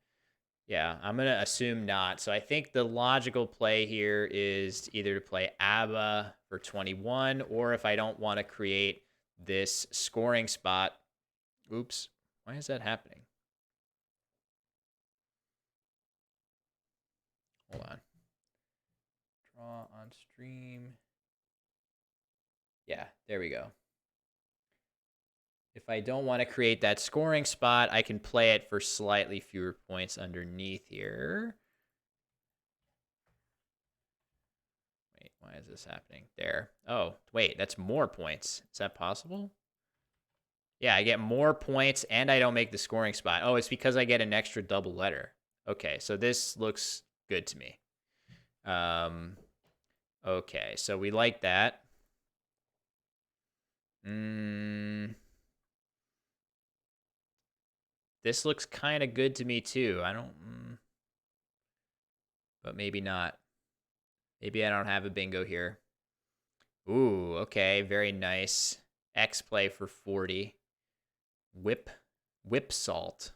Yeah, I'm gonna assume not. So I think the logical play here is either to play ABBA for 21, or if I don't want to create this scoring spot. Oops, why is that happening? Hold on. Draw on stream. Yeah, there we go. If I don't want to create that scoring spot, I can play it for slightly fewer points underneath here. Wait, why is this happening? There. Oh, wait, that's more points. Is that possible? Yeah, I get more points and I don't make the scoring spot. Oh, it's because I get an extra double letter. Okay, so this looks good to me. Okay, so we like that. This looks kind of good to me too. I don't, but maybe not. Maybe I don't have a bingo here. Ooh, okay, very nice. X play for 40. Whip salt.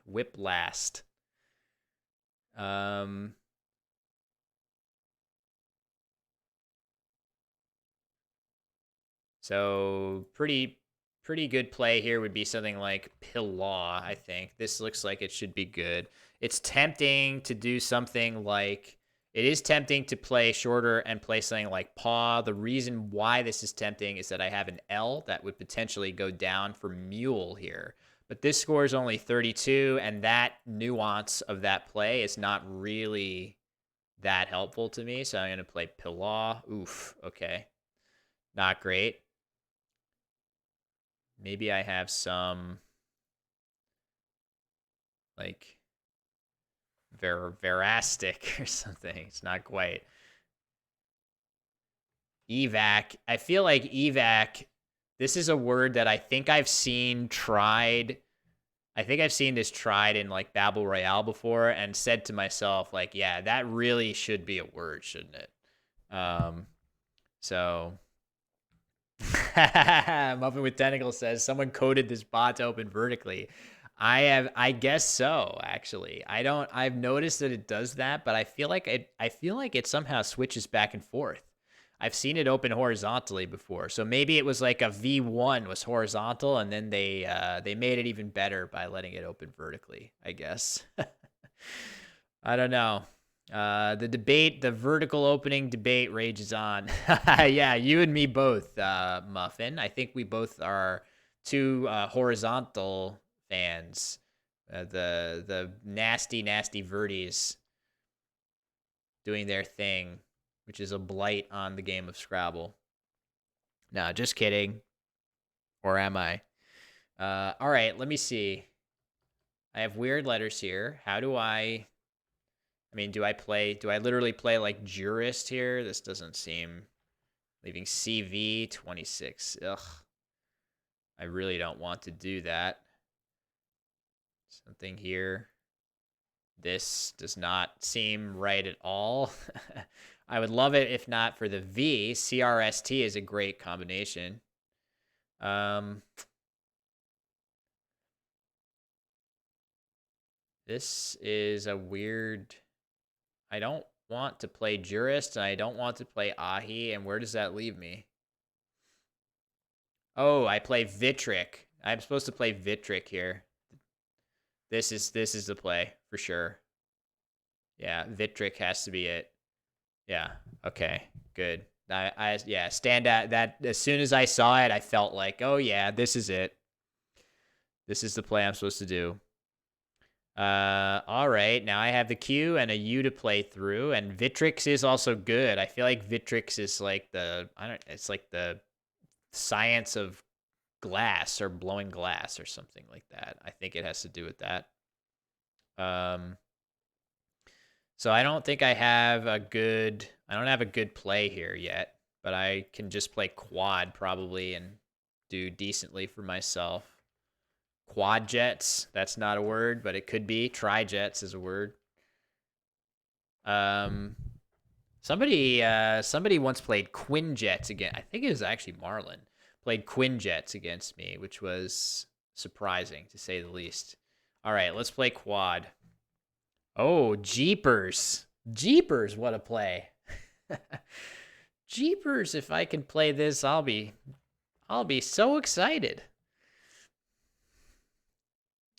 Whip last. So pretty good play here would be something like Pilaw, I think. This looks like it should be good. It's tempting to do something like, it is tempting to play shorter and play something like Paw. The reason why this is tempting is that I have an L that would potentially go down for Mule here. But this score is only 32, and that nuance of that play is not really that helpful to me. So I'm going to play Pilaw. Oof, okay. Not great. Maybe I have some like Verastic or something. It's not quite. Evac. I feel like evac, this is a word that I think I've seen tried. I think I've seen this tried in like Babel Royale before and said to myself, like, yeah, that really should be a word, shouldn't it? So Muffin with Tentacles says someone coded this bot to open vertically. I guess so, actually. I've noticed that it does that, but I feel like it somehow switches back and forth. I've seen it open horizontally before. So maybe it was like a V1 was horizontal and then they made it even better by letting it open vertically, I guess. I don't know. The vertical opening debate rages on. Yeah, you and me both, Muffin. I think we both are two horizontal fans. The nasty, nasty verties doing their thing, which is a blight on the game of Scrabble. No, just kidding. Or am I? All right, let me see. I have weird letters here. How do I mean, do I literally play like jurist here? This doesn't seem, leaving CV 26. Ugh. I really don't want to do that. Something here. This does not seem right at all. I would love it if not for the V. CRST is a great combination. This is a weird, I don't want to play jurist and I don't want to play Ahi, and where does that leave me? Oh, I play Vitric. I'm supposed to play Vitric here. This is the play for sure. Yeah, Vitric has to be it. Yeah. Okay. Good. I yeah, stand at that. As soon as I saw it, I felt like, oh yeah, this is it. This is the play I'm supposed to do. All right. Now I have the Q and a U to play through, and Vitrix is also good. I feel like Vitrix is like it's like the science of glass or blowing glass or something like that. I think it has to do with that. Um, so I don't think I don't have a good play here yet, but I can just play quad probably and do decently for myself. Quad jets, that's not a word, but it could be. Tri-jets is a word. Um, somebody once played Quinjets again. I think it was actually Marlin. Played Quinjets against me, which was surprising to say the least. All right, let's play quad. Oh, Jeepers. Jeepers, what a play. Jeepers, if I can play this, I'll be so excited.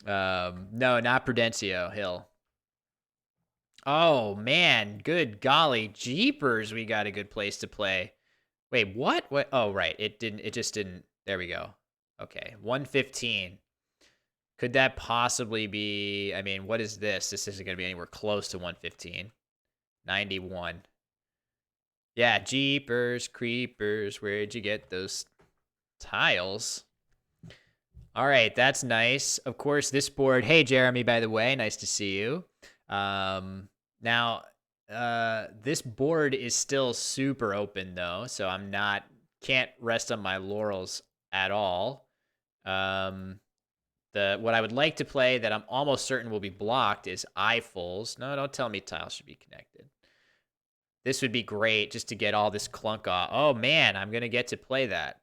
No, not Prudencio Hill. Oh man, good golly, Jeepers, we got a good place to play. Wait, what? What? Oh, right. It just didn't. There we go. Okay, 115. Could that possibly be? I mean, what is this? This isn't going to be anywhere close to 115. 91. Yeah, Jeepers, creepers. Where'd you get those tiles? All right, that's nice. Of course, this board. Hey, Jeremy, by the way, nice to see you. Now, this board is still super open though, so can't rest on my laurels at all. What I would like to play that I'm almost certain will be blocked is Eiffel's. No, don't tell me tiles should be connected. This would be great just to get all this clunk off. Oh man, I'm gonna get to play that.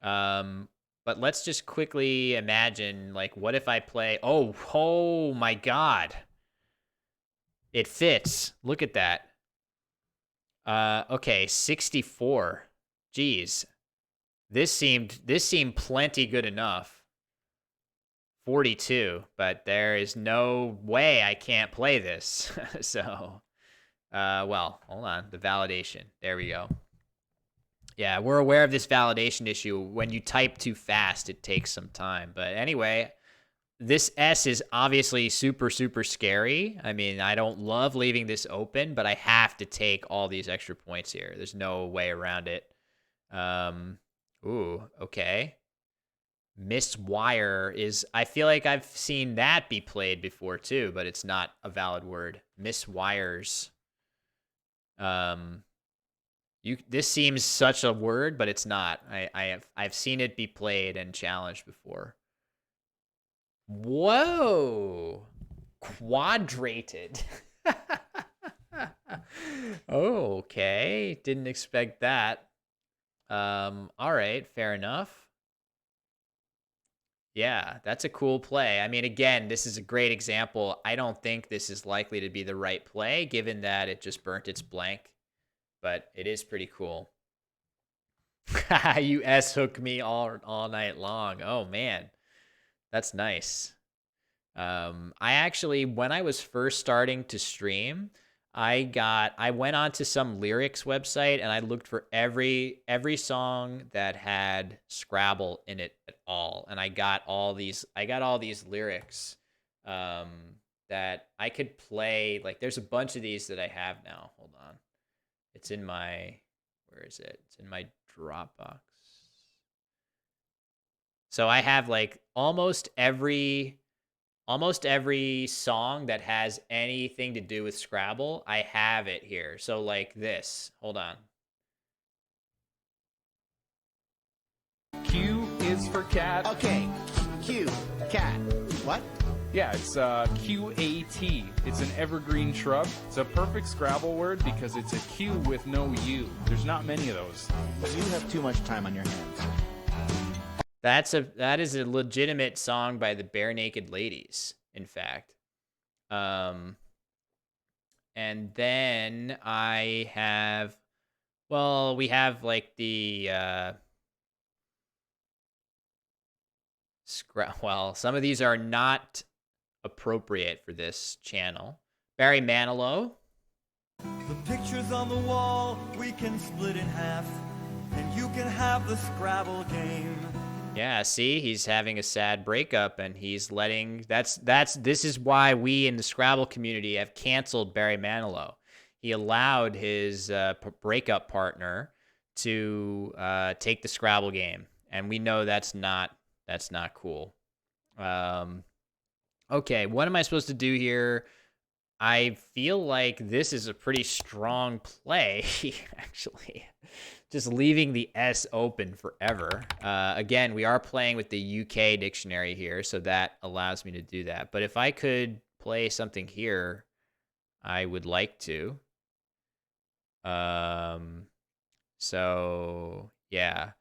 But let's just quickly imagine, like, what if I play? Oh my God, it fits. Look at that. Okay, 64. Jeez, this seemed plenty good enough. 42, but there is no way I can't play this. So, well, hold on. The validation. There we go. Yeah, we're aware of this validation issue. When you type too fast, it takes some time. But anyway, this S is obviously super, super scary. I mean, I don't love leaving this open, but I have to take all these extra points here. There's no way around it. Ooh, okay. Missed wire is, I feel like I've seen that be played before too, but it's not a valid word. Miss wires. This seems such a word, but it's not. I've seen it be played and challenged before. Whoa, quadrated. Okay, didn't expect that. All right, fair enough. Yeah, that's a cool play. I mean, again, this is a great example. I don't think this is likely to be the right play, given that it just burnt its blank, but it is pretty cool. You S hook me all night long. Oh man, that's nice. I actually, when I was first starting to stream, I went onto some lyrics website and I looked for every song that had Scrabble in it at all, and I got all these lyrics, um, that I could play. Like, there's a bunch of these that I have now. Hold on, it's in my, where is it? It's in my Dropbox. So I have like almost every song that has anything to do with Scrabble, I have it here. So like this. Hold on. Q is for cat. Okay, Q, cat. What? Yeah, it's QAT. It's an evergreen shrub. It's a perfect Scrabble word because it's a Q with no U. There's not many of those. You have too much time on your hands. That is a legitimate song by the Bare Naked Ladies, in fact. And then I have, well, we have like the well, some of these are not appropriate for this channel. Barry Manilow. The pictures on the wall we can split in half, and you can have the Scrabble game. Yeah, see, he's having a sad breakup, and he's letting. This is why we in the Scrabble community have canceled Barry Manilow. He allowed his breakup partner to take the Scrabble game, and we know that's not cool. Okay, what am I supposed to do here? I feel like this is a pretty strong play, actually. Just leaving the S open forever. Again, we are playing with the UK dictionary here, so that allows me to do that. But if I could play something here, I would like to. So, yeah.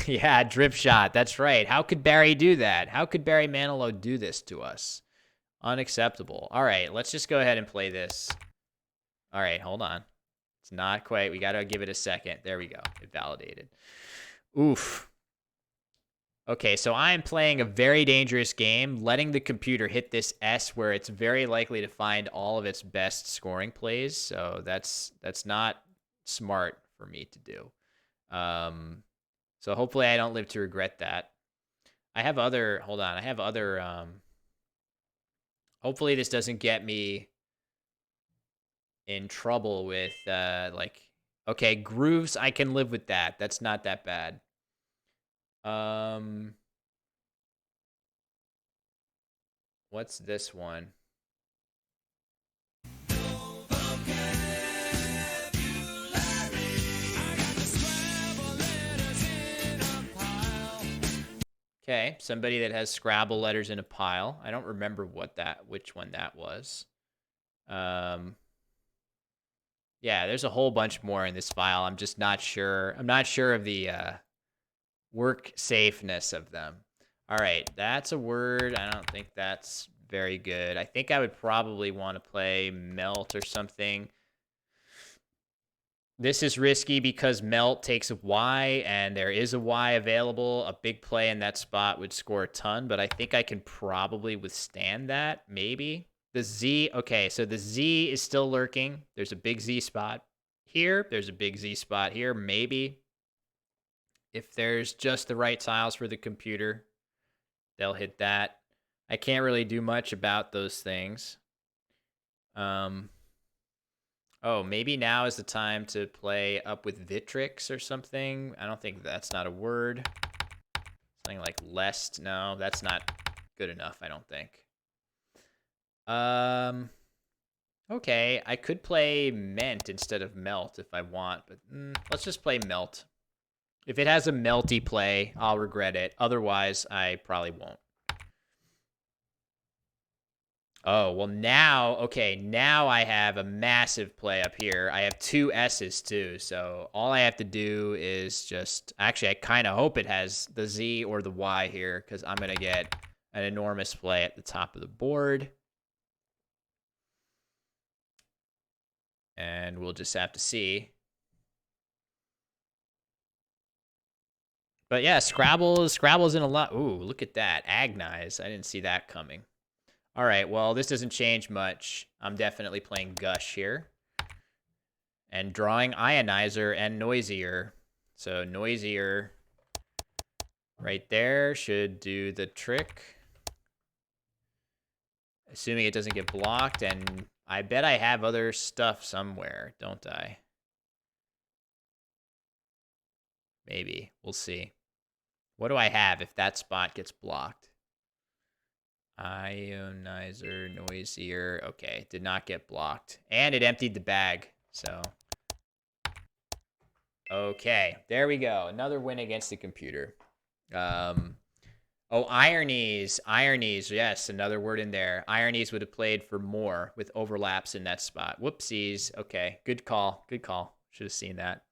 Yeah, drip shot. That's right. How could Barry do that? How could Barry Manilow do this to us? Unacceptable. All right, let's just go ahead and play this. All right, hold on. It's not quite. We got to give it a second. There we go. It validated. Oof. Okay, so I am playing a very dangerous game, letting the computer hit this S where it's very likely to find all of its best scoring plays. So that's not smart for me to do. So hopefully I don't live to regret that. I have other, hold on. I have other, hopefully this doesn't get me in trouble with, like, okay, grooves, I can live with that. That's not that bad. What's this one? Okay, somebody that has Scrabble letters in a pile. I don't remember which one that was. Yeah, there's a whole bunch more in this file. I'm just not sure. I'm not sure of the work safeness of them. All right, that's a word. I don't think that's very good. I think I would probably want to play melt or something. This is risky because melt takes a Y, and there is a Y available. A big play in that spot would score a ton, but I think I can probably withstand that, maybe. The Z, okay, so the Z is still lurking. There's a big Z spot here. There's a big Z spot here, maybe. If there's just the right tiles for the computer, they'll hit that. I can't really do much about those things. Oh, maybe now is the time to play up with Vitrix or something. I don't think that's not a word. Something like lest. No, that's not good enough, I don't think. Okay, I could play ment instead of melt if I want, but let's just play melt. If it has a melty play, I'll regret it. Otherwise, I probably won't. Oh, well now, okay, now I have a massive play up here. I have 2 S's too, so all I have to do is just, actually, I kind of hope it has the Z or the Y here, because I'm going to get an enormous play at the top of the board. And we'll just have to see. But yeah, Scrabble's in a lot. Ooh, look at that. Agnize. I didn't see that coming. All right, well, this doesn't change much. I'm definitely playing Gush here. And drawing Ionizer and Noisier. So Noisier right there should do the trick. Assuming it doesn't get blocked, and I bet I have other stuff somewhere, don't I? Maybe. We'll see. What do I have if that spot gets blocked? Ionizer, Noisier. Okay, did not get blocked. And it emptied the bag, so. Okay, there we go. Another win against the computer. Oh, ironies. Ironies, yes, another word in there. Ironies would have played for more with overlaps in that spot. Whoopsies. Okay, good call. Good call. Should have seen that.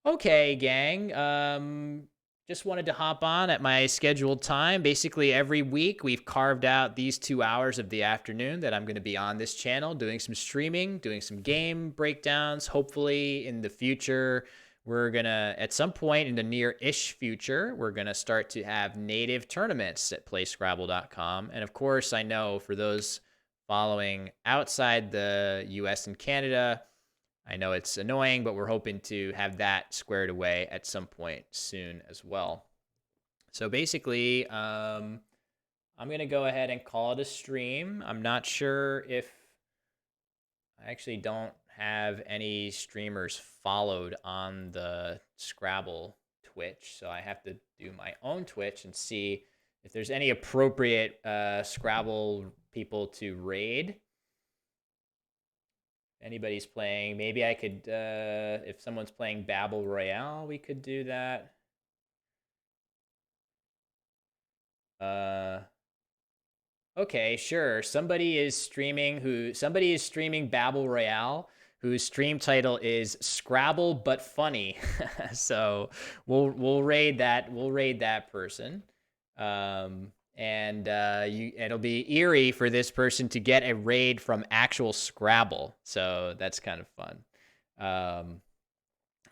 Okay, gang. Just wanted to hop on at my scheduled time. Basically, every week we've carved out these 2 hours of the afternoon that I'm going to be on this channel doing some streaming, doing some game breakdowns. Hopefully, in the future, we're going to, at some point in the near-ish future, we're going to start to have native tournaments at playscrabble.com. And of course, I know for those following outside the US and Canada, I know it's annoying, but we're hoping to have that squared away at some point soon as well. So basically, I'm going to go ahead and call it a stream. I'm not sure if I actually don't have any streamers followed on the Scrabble Twitch, so I have to do my own Twitch and see if there's any appropriate Scrabble people to raid. Anybody's playing, maybe I could, if someone's playing Battle Royale, we could do that. Okay, sure. Somebody is streaming Battle Royale whose stream title is Scrabble but funny. So we'll raid that person. And it'll be eerie for this person to get a raid from actual Scrabble. So that's kind of fun.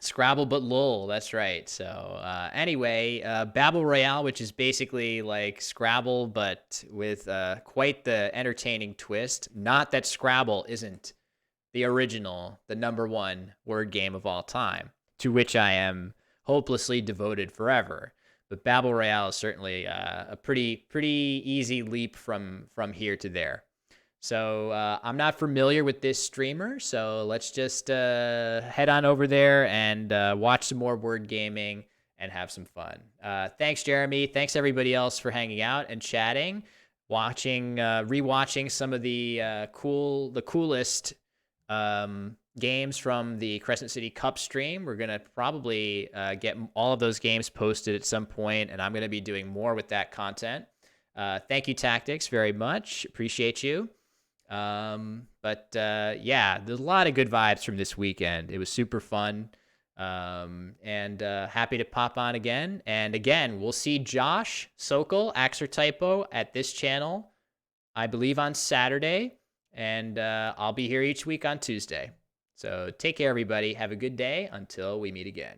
Scrabble but lol, that's right. So anyway, Babel Royale, which is basically like Scrabble but with quite the entertaining twist. Not that Scrabble isn't the original, the #1 word game of all time, to which I am hopelessly devoted forever. But Babel Royale is certainly a pretty easy leap from here to there. So I'm not familiar with this streamer, so let's just head on over there and watch some more word gaming and have some fun. Thanks, Jeremy. Thanks, everybody else, for hanging out and chatting, watching, rewatching some of the coolest games from the Crescent City Cup stream. We're going to probably get all of those games posted at some point, and I'm going to be doing more with that content. Thank you, Tactics, very much. Appreciate you. Yeah, there's a lot of good vibes from this weekend. It was super fun. And happy to pop on again. And again, we'll see Josh Sokol, Axer Typo, at this channel, I believe on Saturday. And I'll be here each week on Tuesday. So take care, everybody. Have a good day until we meet again.